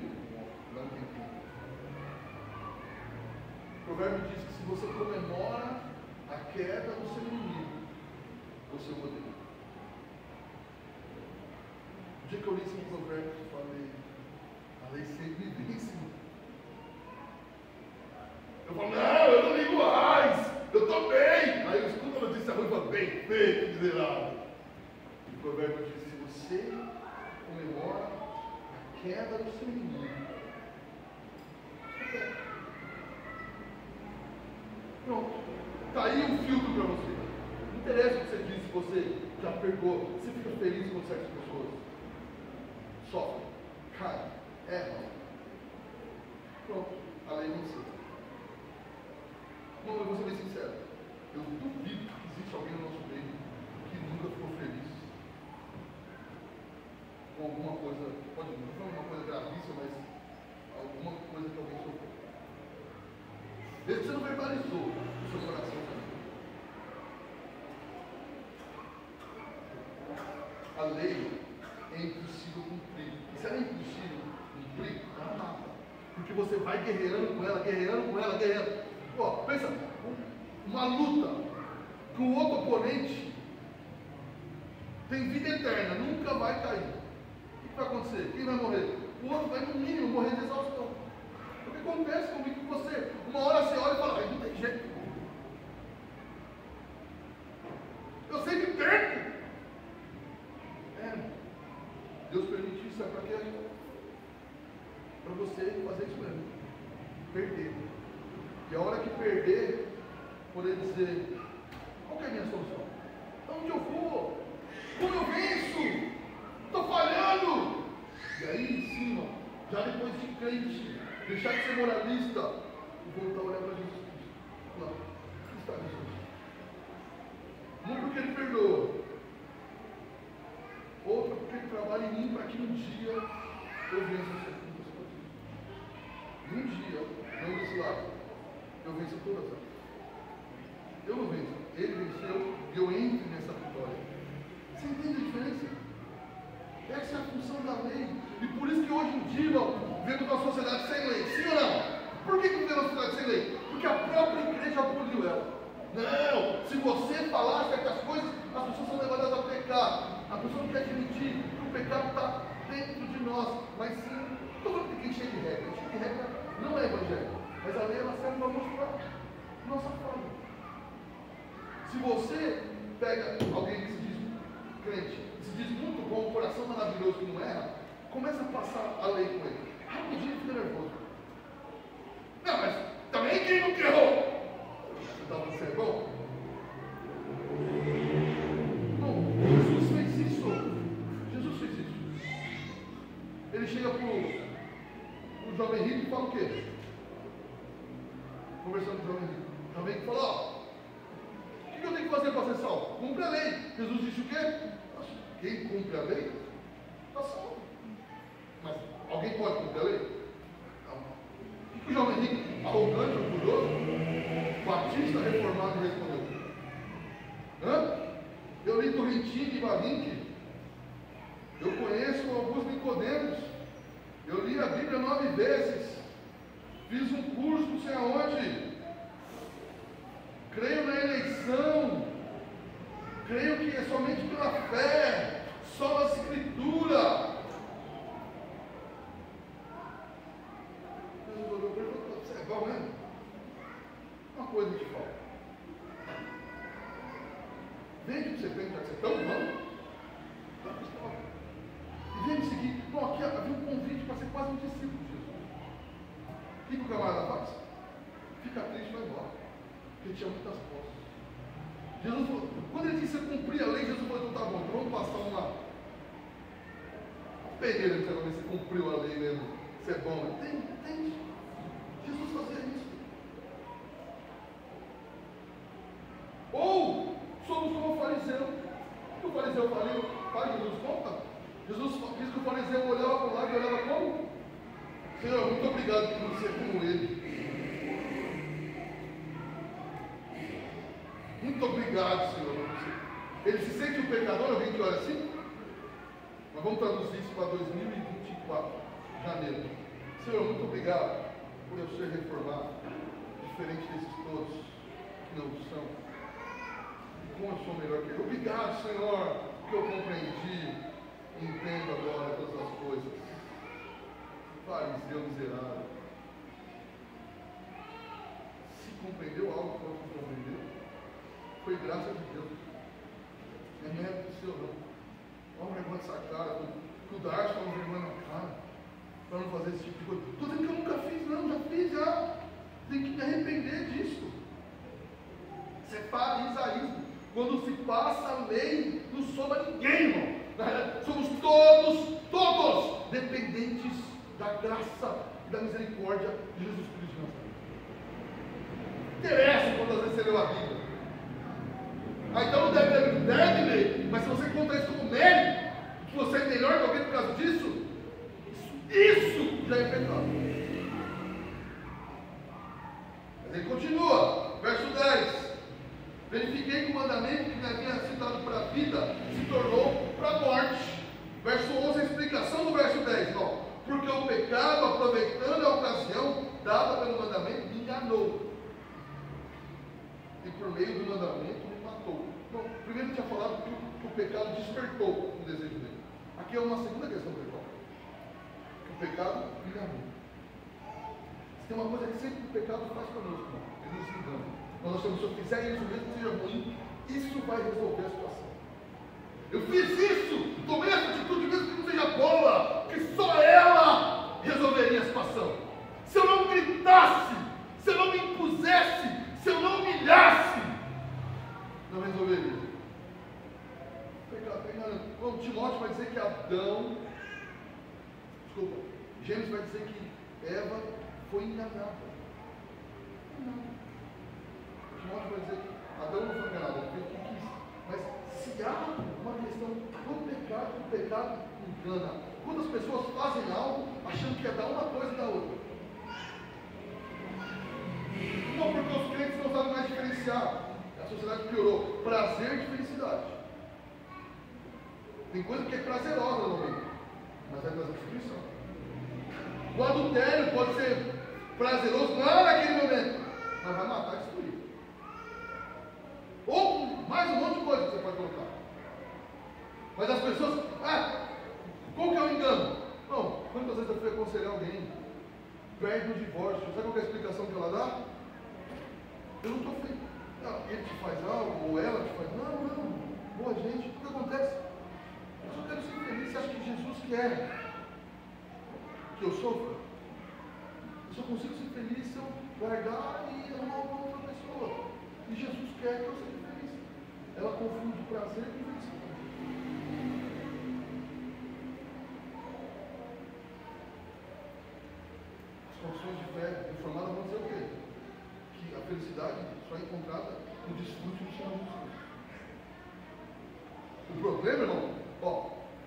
não tem tempo. O provérbio diz que se você comemora a queda do seu inimigo, você o odeia. O dia que eu li esse provérbio, eu falei, a lei sempre vence. Eu falo, não, eu não ligo mais, eu estou bem. Aí eu escuto a notícia ruim e falo, bem feito, miserável. O provérbio diz, se você comemora a queda do seu inimigo, pronto, está aí um filtro para você. Não interessa o que você diz, se você já perdoou, você fica feliz com certas pessoas. Sofre, cai, erra. Pronto, a lei venceu. Não, eu vou ser bem sincero. Eu duvido que existe alguém no nosso meio que nunca ficou feliz com alguma coisa, pode não foi uma coisa gravíssima, mas alguma coisa que alguém sofreu. Mesmo que você não verbalizou, o seu lei é impossível cumprir. E se ela é impossível cumprir, ela mata. Porque você vai guerreando com ela, guerreando. Ó, pensa, uma luta com o outro oponente tem vida eterna, nunca vai cair. O que vai acontecer? Quem vai morrer? O outro vai, no mínimo, morrer de exaustão. O que acontece comigo com você? Uma hora você olha e fala, não tem jeito. Eu sempre perco. Deus permite isso, sabe para quê? Para você fazer isso mesmo. Perder. E a hora que perder, poder dizer, qual que é a minha solução? Onde eu vou? Como eu venço? Estou falhando! E aí em cima, já depois de crente, deixar de ser moralista e voltar a olhar para Jesus Cristo. Lá, que está Jesus? Não porque Ele perdoa, outra porque Ele trabalha em mim para que um dia eu vença as coisas. E um dia, não desse lado, eu venço todas elas. Eu não venço, Ele venceu e eu entro nessa vitória. Você entende a diferença? Essa é a função da lei. E por isso que hoje em dia vivemos uma sociedade sem lei. Sim ou não? Por que vivemos uma sociedade sem lei? Porque a própria igreja aboliu ela. Não! Se você falar certas coisas, as pessoas são levadas ao pecado. A pessoa não quer admitir que o pecado está dentro de nós. Mas sim, não estou falando que quem chega de regra. Cheio de regra não é evangelho. Mas a lei ela serve para mostrar nossa forma. Se você pega alguém que se diz crente, se diz muito bom, um coração maravilhoso que não erra, começa a passar a lei com ele. Rapidinho fica nervoso. Não, mas também quem não errou? Você está falando que é bom? Não, Jesus fez isso. Jesus fez isso. Ele chega para o jovem rico e fala o quê? Conversando com o jovem rico. O jovem rico fala, ó, o que eu tenho que fazer para ser salvo? Cumpre a lei. Jesus disse o quê? Quem cumpre a lei, está salvo. Mas alguém pode cumprir a lei? Não. O que o jovem rico, arrogante, orgulhoso, batista reformado, respondeu? Eu li Torrentini e Bavinck. Eu conheço alguns Nicodemos. Eu li a Bíblia 9 vezes. Fiz um curso não sei aonde. Creio na eleição. Creio que é somente pela fé, só a Escritura. Jesus olhou para ele e falou, você é bom mesmo? Uma coisa que falta. Vende o que você tem, já que você é tão bom. E vem me seguir. Bom, aqui havia um convite para ser quase um discípulo de Jesus. O que o camarada faz? Fica triste e vai embora. Porque tinha muitas postas. Jesus falou, quando ele disse cumprir a lei, Jesus falou, então tá bom, então vamos passar uma peneira para ver se cumpriu a lei mesmo, se é bom. Entende? Jesus fazia isso. Ou somos como o fariseu. O que o fariseu faz? Jesus conta. Jesus diz que o fariseu olhava para o lado e olhava como? Senhor, muito obrigado por não ser como ele. Muito obrigado, Senhor. Ele se sente um pecador, alguém que olha assim? Mas vamos traduzir isso para 2024, janeiro. Senhor, muito obrigado por eu ser reformado, diferente desses todos que não são. Como eu sou melhor que ele. Obrigado, Senhor, que eu compreendi e entendo agora todas as coisas. Fariseu miserável. Se compreendeu algo que eu não compreendeu, foi graça de Deus. Não é mérito seu, não. Olha o vergonha dessa cara. Que o Darcy está uma vergonha na cara. Para não fazer esse tipo de coisa. Estou dizendo que eu nunca fiz, não. Já fiz, já. Tem que me arrepender disso. Isso é farisaísmo. Quando se passa a lei, não sobra ninguém, irmão. Somos todos dependentes da graça e da misericórdia de Jesus Cristo de Nazaré. Não interessa quantas vezes você leu a Bíblia. Então não deve ler. Mas se você encontra isso como mérito, que você é melhor que alguém por causa disso, isso já é pecado. Mas ele continua, verso 10. Verifiquei que o mandamento que me havia sido dado para a vida se tornou para a morte. meio do mandamento me matou. Então, primeiro ele tinha falado que o pecado despertou o desejo dele. Aqui é uma segunda questão do pecado. Que o pecado enganou. Tem uma coisa que sempre o pecado faz conosco, ele nos engana. Nós achamos que se eu fizer isso mesmo que seja ruim, isso vai resolver a situação. Eu fiz isso, tomei essa atitude mesmo que não seja boa, que só ela resolveria a situação. Se eu não gritasse, se eu não me impusesse, se eu não humilhasse, não resolveria. O pecado está enganando. Bom, Timóteo vai dizer que Gênesis vai dizer que Eva foi enganada. Não. Timóteo vai dizer que Adão não foi enganado, ele fez o que quis. Mas se há uma questão do pecado engana. Quando as pessoas fazem algo achando que é dar uma coisa e da outra. Não, porque os crentes não sabem mais diferenciar. A sociedade piorou. Prazer de felicidade. Tem coisa que é prazerosa no momento, mas vai trazer destruição. O adultério pode ser prazeroso lá naquele momento, mas vai matar e destruir. Ou mais um monte de coisa que você pode colocar. Mas as pessoas, qual que é o engano? Não, quantas vezes eu fui aconselhar alguém, perde o divórcio, sabe qual que é a explicação que ela dá? Eu não estou feito. Ele te faz algo, ou ela te faz, não, boa gente, o que acontece? Eu só quero ser feliz. Você acha que Jesus quer que eu sofra? Eu só consigo ser feliz se eu largar e amar uma outra pessoa. E Jesus quer que eu seja feliz. Ela confunde prazer com felicidade. As confissões de fé reformadas vão dizer o quê? Que a felicidade só é encontrada no desfrute do Senhor Jesus. O problema, irmão,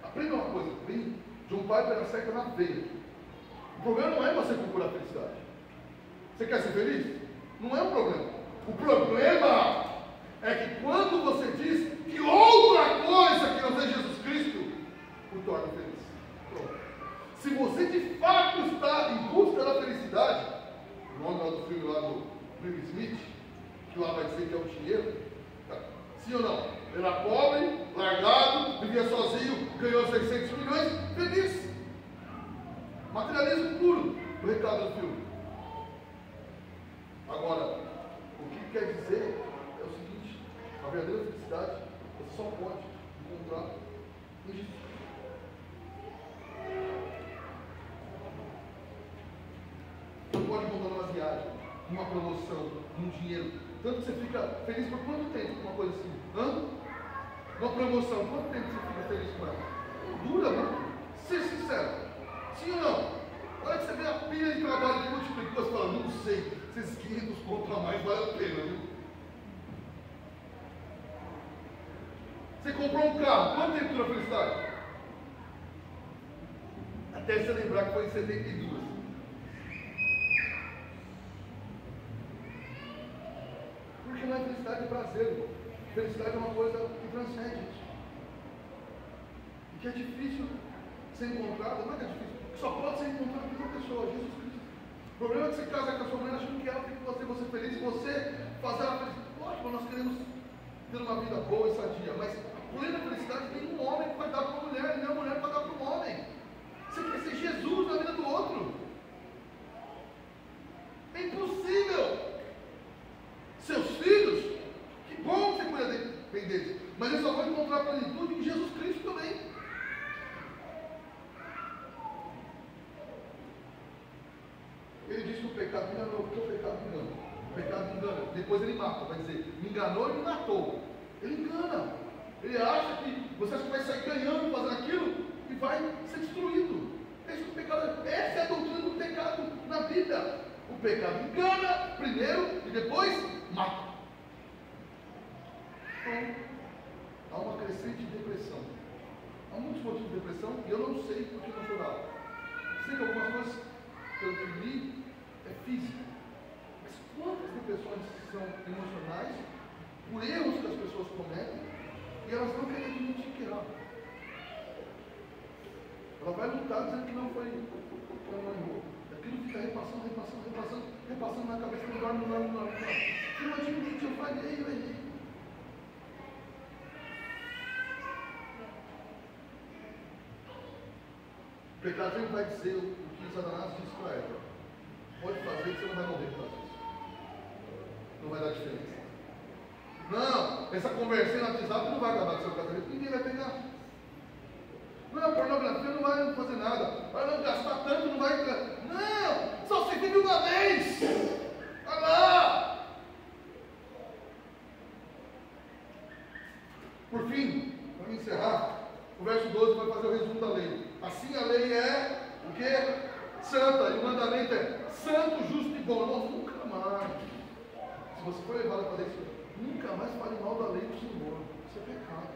aprenda uma coisa, vem de um pai pela seca na veia. O problema não é você procurar felicidade. Você quer ser feliz? Não é um problema. O problema é que quando você diz que outra coisa que não seja Jesus Cristo o torna feliz. Pronto. Se você de fato está em busca da felicidade, o nome lá do filme lá do Will Smith, que lá vai dizer que é o dinheiro, sim ou não? Ele era pobre, largado, vivia sozinho, ganhou 600 milhões, feliz. Materialismo puro, o recado do filme. Agora, o que quer dizer é o seguinte: a verdadeira felicidade você só pode encontrar em Jesus. Você pode encontrar numa viagem, numa promoção, num dinheiro. Tanto que você fica feliz por quanto tempo com uma coisa assim? Uma promoção, quanto tempo você fica feliz com ela? Não dura muito. Ser sincero. Sim ou não? Na hora que você vê a pilha de trabalho que multiplicou, você fala, não sei, esses 500 conto a mais vale a pena, viu? Você comprou um carro, quanto tempo dura a felicidade? Até você lembrar que foi em 72. Porque não é felicidade, é prazer, irmão. Felicidade é uma coisa que transcende isso. E que é difícil ser encontrada, não é que é difícil, só pode ser encontrada por uma pessoa, Jesus Cristo. O problema é que você casa com a sua mãe achando que ela tem que fazer você feliz, você fazer ela feliz. Lógico, nós queremos ter uma vida boa e sadia, mas a plena felicidade tem um homem que vai dar para uma mulher, e não a mulher vai dar para um homem. Você quer ser Jesus na vida do outro? É impossível. Seus filhos, que bom que você cuida bem deles, mas eles só vão encontrar a plenitude em Jesus Cristo também. Ele diz que o pecado enganou, porque o pecado engana. O pecado engana. Depois ele mata, vai dizer, me enganou e me matou. Ele engana. Ele acha que você acha que vai sair ganhando, fazendo aquilo, e vai ser destruído. É isso que o pecado é. Essa é a doutrina do pecado na vida. O pecado engana primeiro e depois mata. Então, há uma crescente depressão. Há muitos motivos de depressão e eu não sei por que não chorava. Sei que algumas coisas que eu li é física. Mas quantas depressões são emocionais por erros que as pessoas cometem e elas não querem admitir que erraram. Ela vai lutar dizendo que não foi, não errou. Aquilo fica repassando na cabeça, não dorme. Eu admito, eu falhei, eu errei. O pecadinho vai dizer o que Satanás disse para ela. Pode fazer que você não vai morrer por causa disso. Não vai dar diferença. Não, essa conversinha no WhatsApp não vai acabar com o seu casamento, ninguém vai pegar. Não, a pornografia não vai fazer nada. Vai não gastar tanto, não vai. Não, só se vive uma vez. Olha lá. Por fim, para me encerrar, o verso 12 vai fazer o resumo da lei. Assim a lei é o quê? Santa. E o mandamento é santo, justo e bom. Não, nunca mais. Se você for levado a fazer isso, nunca mais fale mal da lei do Senhor. Isso é pecado.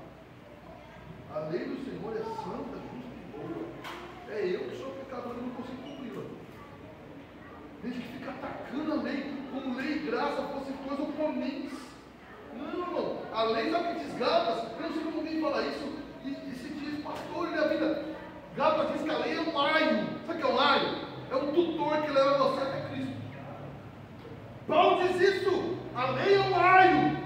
A lei do Senhor é santa, justa e boa. É eu que sou pecador e não consigo cumpri-la. Gente que fica atacando a lei, como lei e graça fossem coisas oponentes. Não, irmão. A lei, sabe que diz Gálatas? Eu não sei como alguém fala isso. E se diz, pastor, minha vida. Gálatas diz que a lei é um aio. Sabe o que é um aio? É um tutor que leva você até Cristo. Paulo diz isso. A lei é um aio.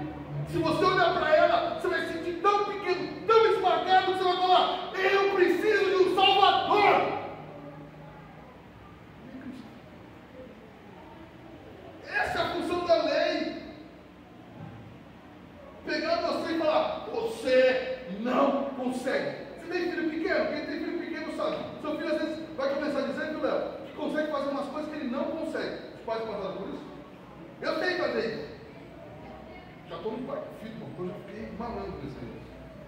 Se você olhar para ela, você vai se sentir tão pequeno, tão esmagado, que você vai falar: eu preciso de um Salvador. Essa é a função da lei. Pegar você e falar: você não consegue. Você tem filho pequeno? Quem tem filho pequeno sabe. Seu filho às vezes vai começar a dizer, viu, Léo, que consegue fazer umas coisas que ele não consegue. Os pais passaram por isso? Eu sei fazer isso. Já estou no pai, filho, eu já fiquei malandro nesse negócio.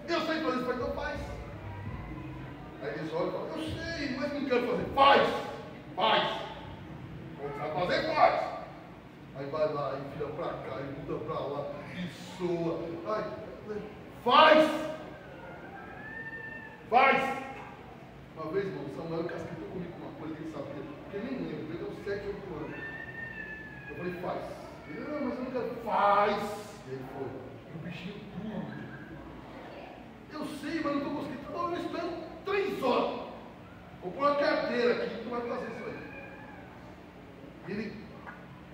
Eu sei fazer isso, então faz. Aí eles olham e falam: eu sei, mas não quero fazer. Faz! Faz! Você vai fazer, faz! Aí vai lá, e vira pra cá, e muda pra lá, e soa. Ai, faz! Faz! Uma vez, irmão, Samuel casquetou comigo com uma coisa que ele sabia, porque nem lembro, ele deu 7, 8 anos. Eu falei: faz. Ele: não, mas eu não quero. Faz! E ele foi. E o bichinho duro. Eu sei, mas não estou conseguindo. Então eu espero 3 horas. Vou pôr uma carteira aqui, tu vai fazer isso aí. E ele,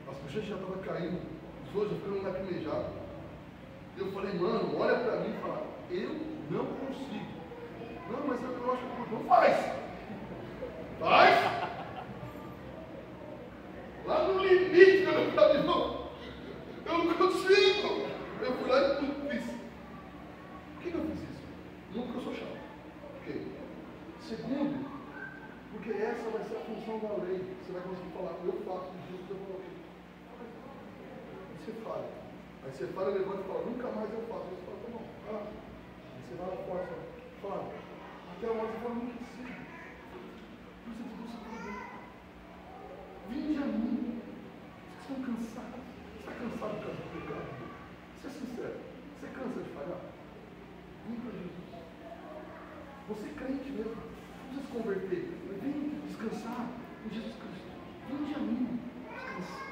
as bochechas já estavam caindo, os olhos já ficaram lacrimejados. Eu falei: mano, olha para mim e fala: eu não consigo. Não, mas eu acho que não faz. Faz! Lá no limite, meu caminhão. Eu não consigo. Eu fui lá e fiz. Por que eu fiz isso? Não porque eu sou chato. Por quê? Segundo, porque essa vai ser a função da lei. Você vai conseguir falar: eu faço do jeito que eu vou. Aí você fala. Aí você fala, levanta e fala: nunca mais eu faço. Aí você fala: tá bom, vai lá. Aí você vai lá fora e fala: até a hora você fala: não precisa. Não precisa de Deus, você fala: vinde a mim. Vocês estão cansados. Você está cansado por causa do pecado? Seja sincero. Você cansa de falhar? Vem para Jesus. Você é crente mesmo. Não precisa se converter. Vem descansar em Jesus Cristo. Vinde a mim. Descansa.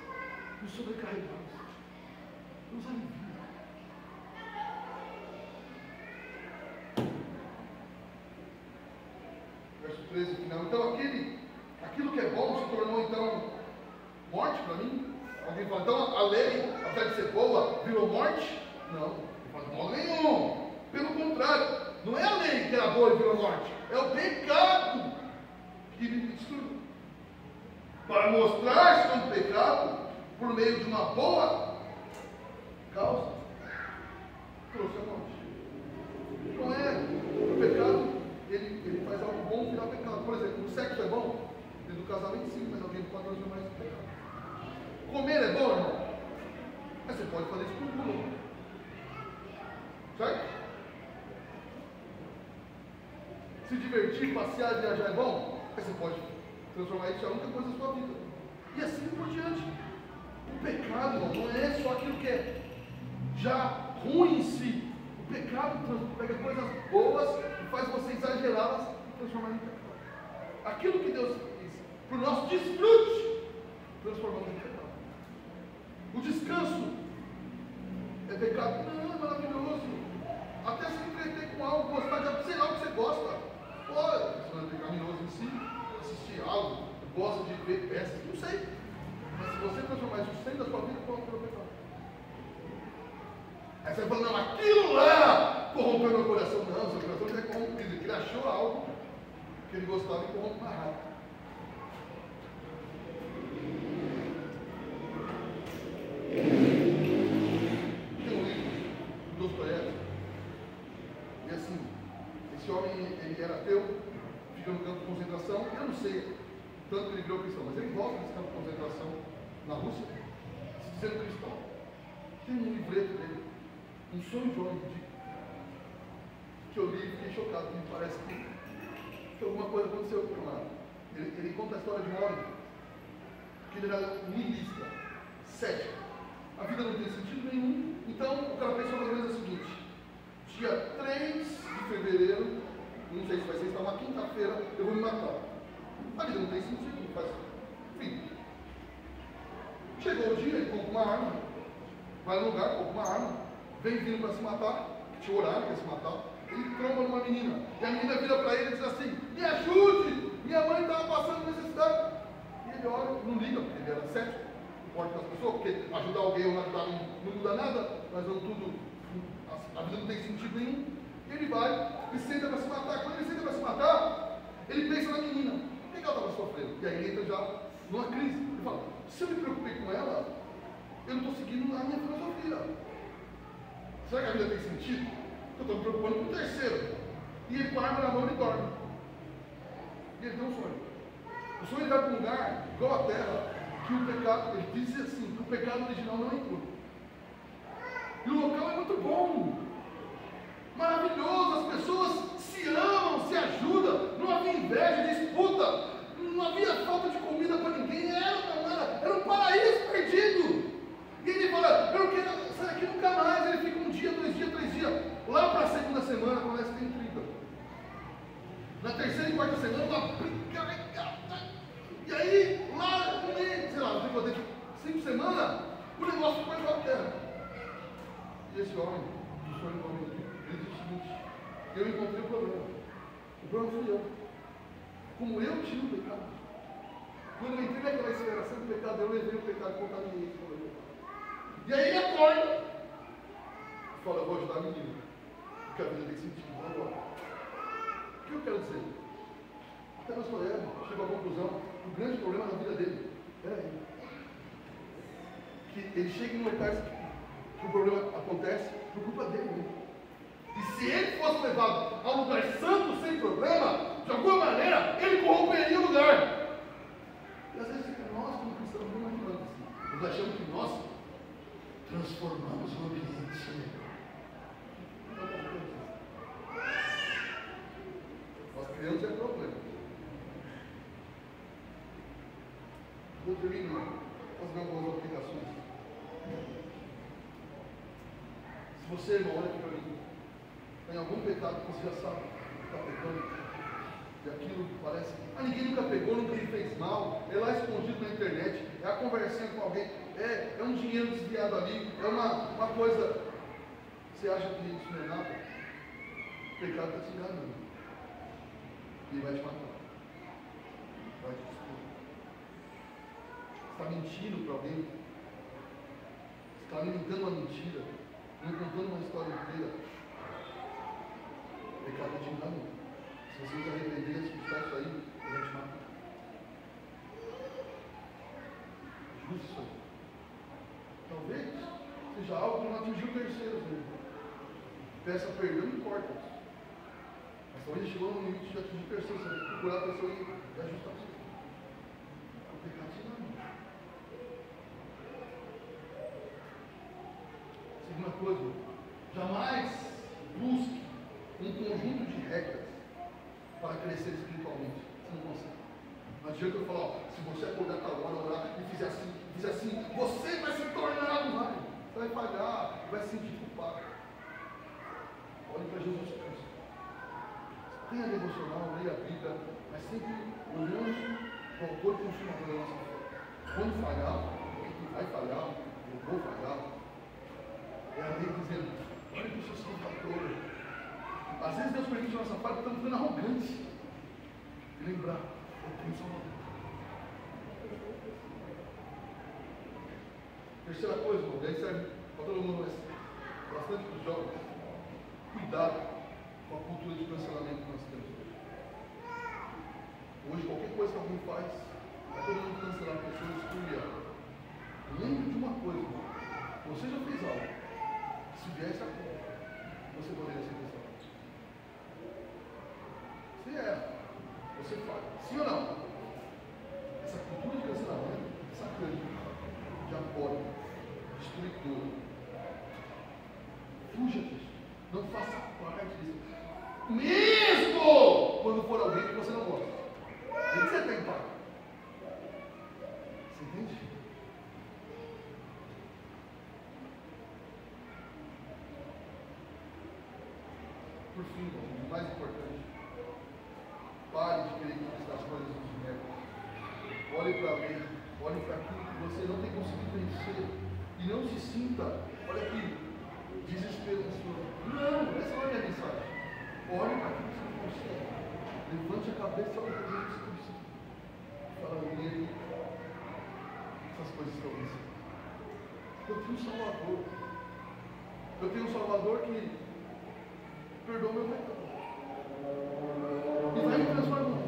Nos sobrecarregados. Nos alivia. Verso 13, final. Então aquilo que é bom se tornou então morte para mim. Alguém fala: então a lei, apesar de ser boa, virou morte? Não, de modo nenhum. Pelo contrário, não é a lei que era boa e virou morte, é o pecado que me destruiu. Para mostrar-se como pecado, por meio de uma boa causa, trouxe a morte. Não é o pecado, ele faz algo bom virar pecado. Por exemplo, o sexo é bom? Dentro do casamento sim, mas alguém pode transformar isso em pecado. Comer é bom, irmão? Mas você pode fazer isso por gula. Certo? Se divertir, passear, viajar é bom? Mas você pode transformar isso em a única coisa da sua vida. E assim por diante. O pecado, irmão, não é só aquilo que é já ruim em si. O pecado pega coisas boas e faz você exagerá-las e transformar em pecado. Aquilo que Deus fez para o nosso desfrute, transformamos em pecado. O descanso é pecado? Não, é maravilhoso. Até se entreter com algo, gostar de algo, sei lá o que você gosta. Pode, isso não é pecaminoso em si, assistir algo, gosta de ver peças, não sei. Mas se você transformar isso no centro da sua vida, qual é o pecado? você fala, não, aquilo lá corrompeu meu coração. Não, seu coração não é corrompido, ele achou algo que ele gostava e corrompe mais rápido. Tem um livro do Dostoiévski, e assim, esse homem, ele era ateu, fica no campo de concentração, eu não sei tanto que ele virou cristão, mas ele volta nesse campo de concentração na Rússia, se dizendo cristão. Tem um livreto dele, Um Sonho de Homem, que eu li e fiquei chocado, porque me parece que alguma coisa aconteceu com o camarada. Ele conta a história de um homem que ele era niilista, cético. A vida não tem sentido nenhum. Então o cara pensou mais ou menos o seguinte: dia 3 de fevereiro, não sei se vai ser, está uma quinta-feira, eu vou me matar. A vida não tem sentido, não faz. Enfim. Chegou o dia, ele compra uma arma, vai no lugar, compra uma arma, vem vindo para se matar, que tinha horário para se matar. Ele tromba numa menina, e a menina vira para ele e diz assim: me ajude, minha mãe estava passando necessidade. E ele olha, não liga, porque ele era cético, não importa com as pessoas, porque ajudar alguém ou não ajudar não muda nada, nós vamos tudo, a vida não tem sentido nenhum. E ele vai e senta para se matar. Quando ele senta para se matar, ele pensa na menina, o que ela estava sofrendo? E aí ele entra já numa crise. Ele fala: se eu me preocupei com ela, eu não estou seguindo a minha filosofia. Será que a vida tem sentido? Eu estou me preocupando com o terceiro. E ele com a arma na mão, ele dorme. E ele tem um sonho. O sonho ele vai para um lugar, igual a terra, que o pecado, ele diz assim, que o pecado original não entrou. E o local é muito bom, maravilhoso, as pessoas se amam, se ajudam, não havia inveja, disputa, não havia falta de comida para ninguém, era um paraíso perdido. E ele fala: eu não quero sair daqui nunca mais. Ele fica um dia, 2 dias, 3 dias. Lá para a segunda semana começa a ter intriga. Na terceira e quarta semana, uma briga legal. E aí, lá, sei lá, depois de 5 semanas, o negócio foi para a terra. E esse homem, do sonho do homem, ele diz o seguinte: eu encontrei o problema. O problema fui eu. Como eu tinha o pecado. Quando eu entrei naquela esferação do pecado, eu levei o pecado e contaminei esse problema. E aí ele acorda e fala: eu vou ajudar a menina, porque a vida tem sentido, vou agora. O que eu quero dizer? Até nós chegou à conclusão: o grande problema da vida dele era ele. Que ele chega em locais que o problema acontece por culpa dele mesmo. E se ele fosse levado a um lugar santo sem problema, de alguma maneira ele corromperia o lugar. E às vezes nós, como cristãos, não imaginamos assim. Nós achamos que nós transformamos o ambiente ser melhor. Nós criamos é problema. Vou terminar fazendo algumas aplicações. Se você, irmão, olha aqui para mim, tem algum pecado que você já sabe que está pecando, e aquilo parece que ninguém nunca pegou, nunca me fez mal, é lá escondido na internet, é a conversinha com alguém, é um dinheiro desviado ali, é uma coisa. Você acha que isso não é nada? O pecado está te enganando. E ele vai te matar. Vai te destruir. Você está mentindo para alguém. Você está alimentando uma mentira. Não contando uma história inteira. O pecado está te enganando. Se você se arrepender antes de estar isso aí, ele vai te matar. Justo isso aí. Talvez seja algo que não atingiu terceiros mesmo. Peça perdão, não importa. Mas talvez chegou no limite de atingir terceiros, você tem que procurar a pessoa e ajustar você. O pecado te engana. Segunda coisa, jamais busque um conjunto de regras para crescer espiritualmente. Você não consegue. Não adianta eu falar: ó, se você acordar tal hora, orar e fizer assim, você vai se tornar um vai. Você vai falhar, vai se sentir culpado. Olhe para Jesus Cristo. Tenha devocional, leia a Bíblia, mas sempre olhando para o autor e consumador da nossa fé. Quando falhar, porque vai falhar, eu vou falhar, é a lei dizendo: olha para o seu Salvador. Às vezes Deus permite a nossa falha porque estamos ficando arrogantes. E lembrar: eu tenho Salvador. Terceira coisa, irmão, daí serve para todo mundo. bastante para os jovens, cuidado com a cultura de cancelamento que nós temos hoje. Hoje, qualquer coisa que alguém faz, é todo mundo cancelar a pessoa e excluir ela. Lembre de uma coisa, irmão. Você já fez algo. Se viesse a conta, você poderia ser cancelado. Se você faz. Sim ou não? Essa cultura de cancelamento, sacânica, diabólica, destruidora. Fuja disso. Não faça parte disso. Mesmo quando for alguém que você não gosta. Tem que ser até empate. Você entende? Por fim, o mais importante, pare de querer conquistar as coisas dos médicos. Olhe para a lei, olhe para aquilo que você não tem conseguido vencer e não se sinta, olha aqui, desesperançoso. Não, essa não é a minha mensagem. Olhe para aquilo que você não consegue. Levante a cabeça e olhe para aquilo que você consegue. Fala nele, essas coisas estão vencendo. Eu tenho um Salvador. Eu tenho um Salvador que perdoa meu pecado. E vai me transformando.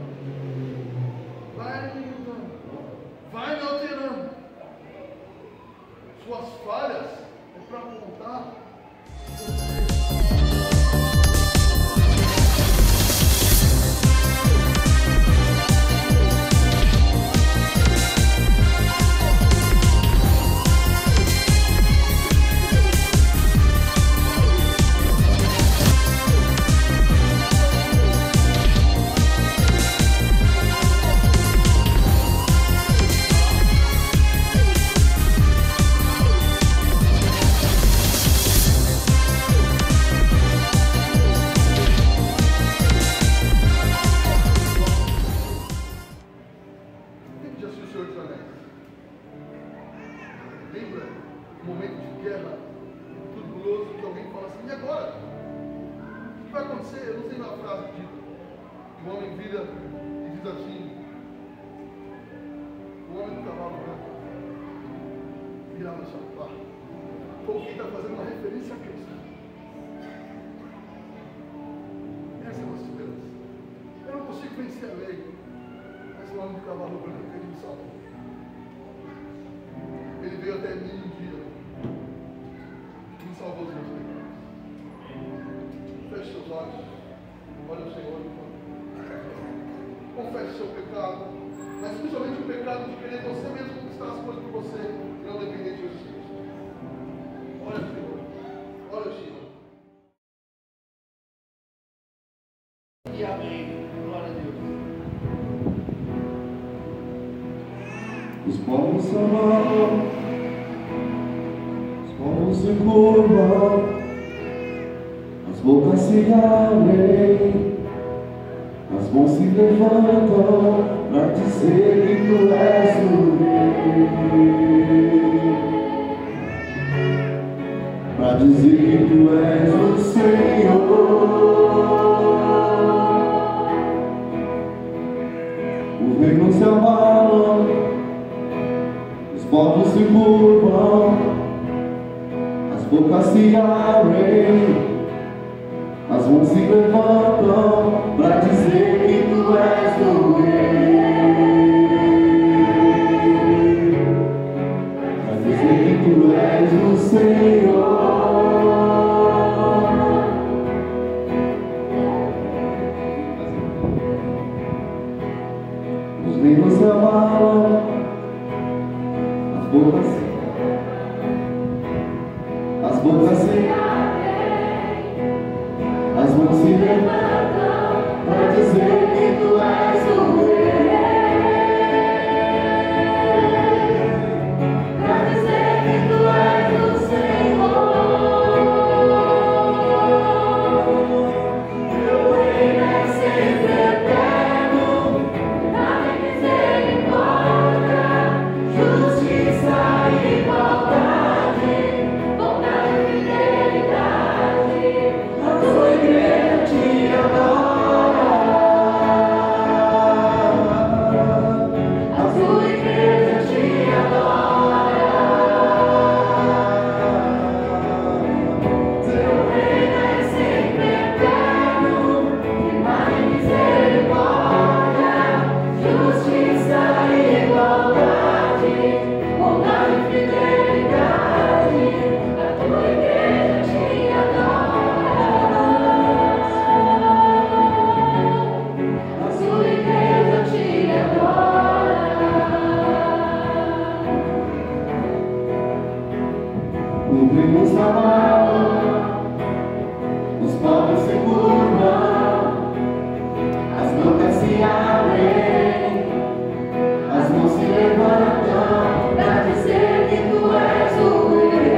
Vai me mudando. Vai me alterando. Suas falhas é para apontar. Lembra o momento de guerra turbuloso que alguém fala assim, e agora? O que vai acontecer? Eu não sei uma frase dita. O homem vira e diz assim, o homem do cavalo branco vira no chapá. Ou quem está fazendo uma referência a Cristo. Essa é a nossa esperança. Eu não consigo vencer a lei, mas o homem do cavalo branco ele me salva. Ele veio até mim um dia e me salvou dos meus pecados. Feche seus olhos, olhe o Senhor. Confesse seu pecado, mas principalmente o pecado de querer você mesmo conquistar as coisas por você e não depender de Jesus Cristo. Olha o Senhor, olha o Senhor. E amém. Glória a Deus. Os povos se amam, os povos se curvam, as bocas se abrem, as mãos se levantam para dizer que tu és o Rei, para dizer que tu és o Senhor. O reino se abala, os povos se curvam, as bocas se abrem, as mãos se levantam para dizer que tu és o Rei, para dizer que tu és o Senhor. Os reinos se abalam, as bocas se abrem, as mãos se levantam para dizer que tu és o Rei, para dizer que tu és o Senhor. Teu reino é sempre eterno, nada em misericórdia, justiça e igualdade, bondade e fidelidade. A tua igreja te ama. bondade e fidelidade, a tua igreja te adora. A sua igreja te adora. Cobrimos a mão, os povos se curvam, as bocas se abrem, as mãos se levantam Pra dizer que tu és o rei,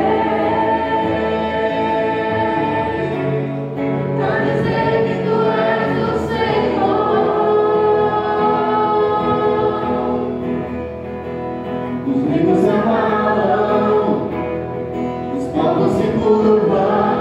pra dizer que tu és o Senhor. os ricos se abalam, os povos se curvam.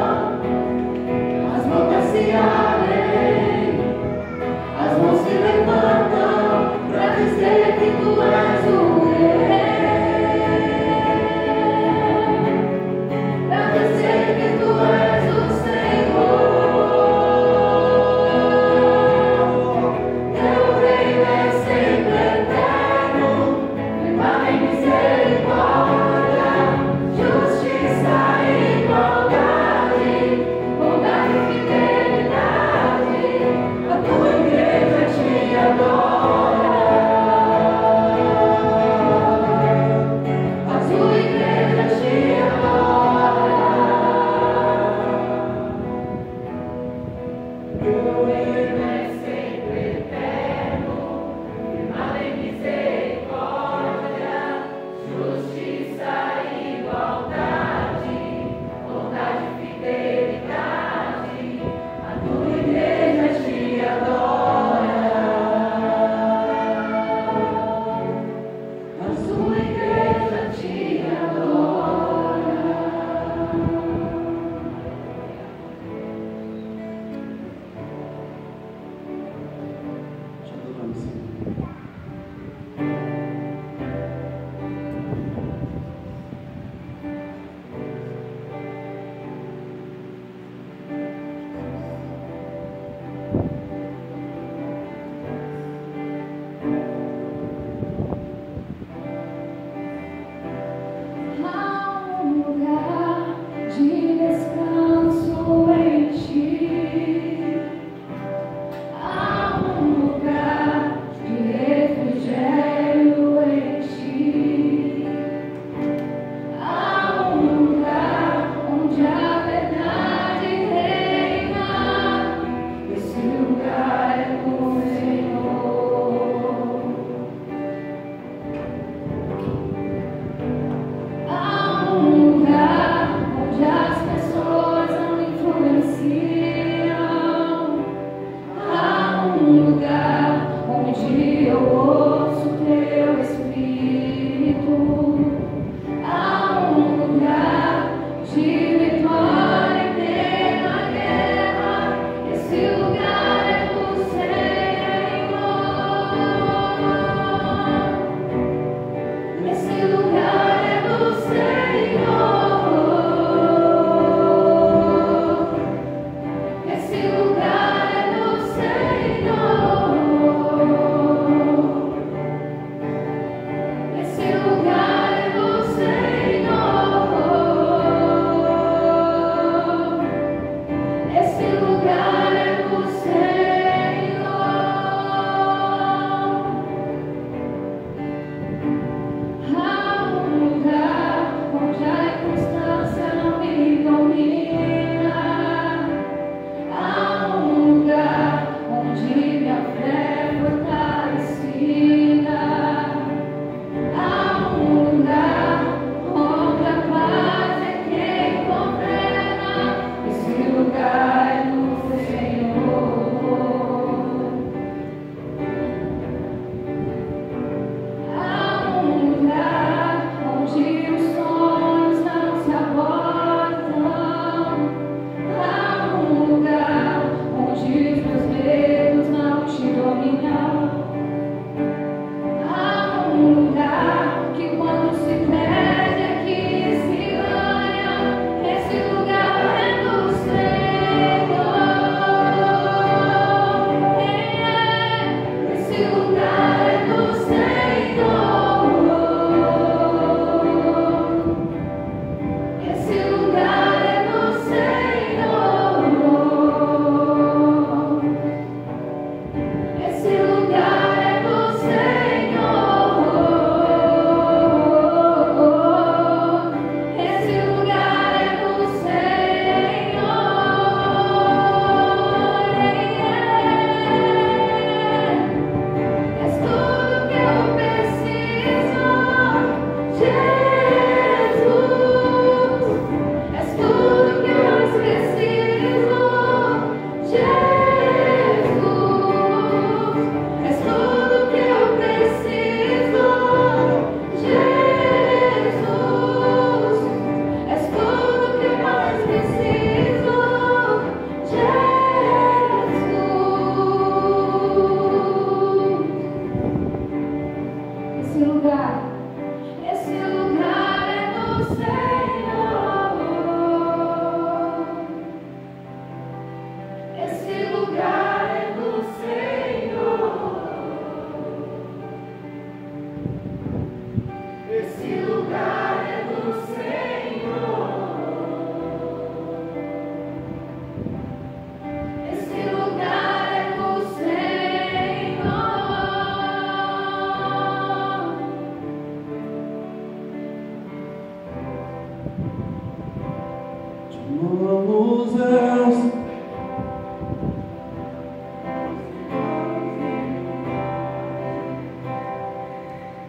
Chamamos Deus.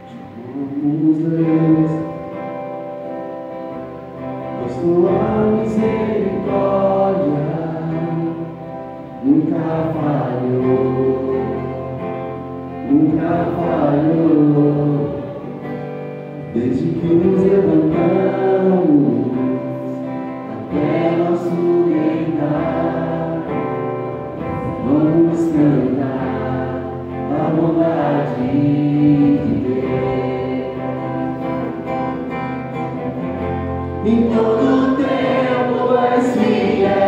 Chamamos Deus. Pois tua misericórdia nunca falhou. Nunca falhou. Desde que nos levantamos até nosso deitar, vamos cantar a bondade de Deus. Em todo tempo és fiel,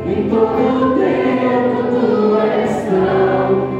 em todo tempo tu és tão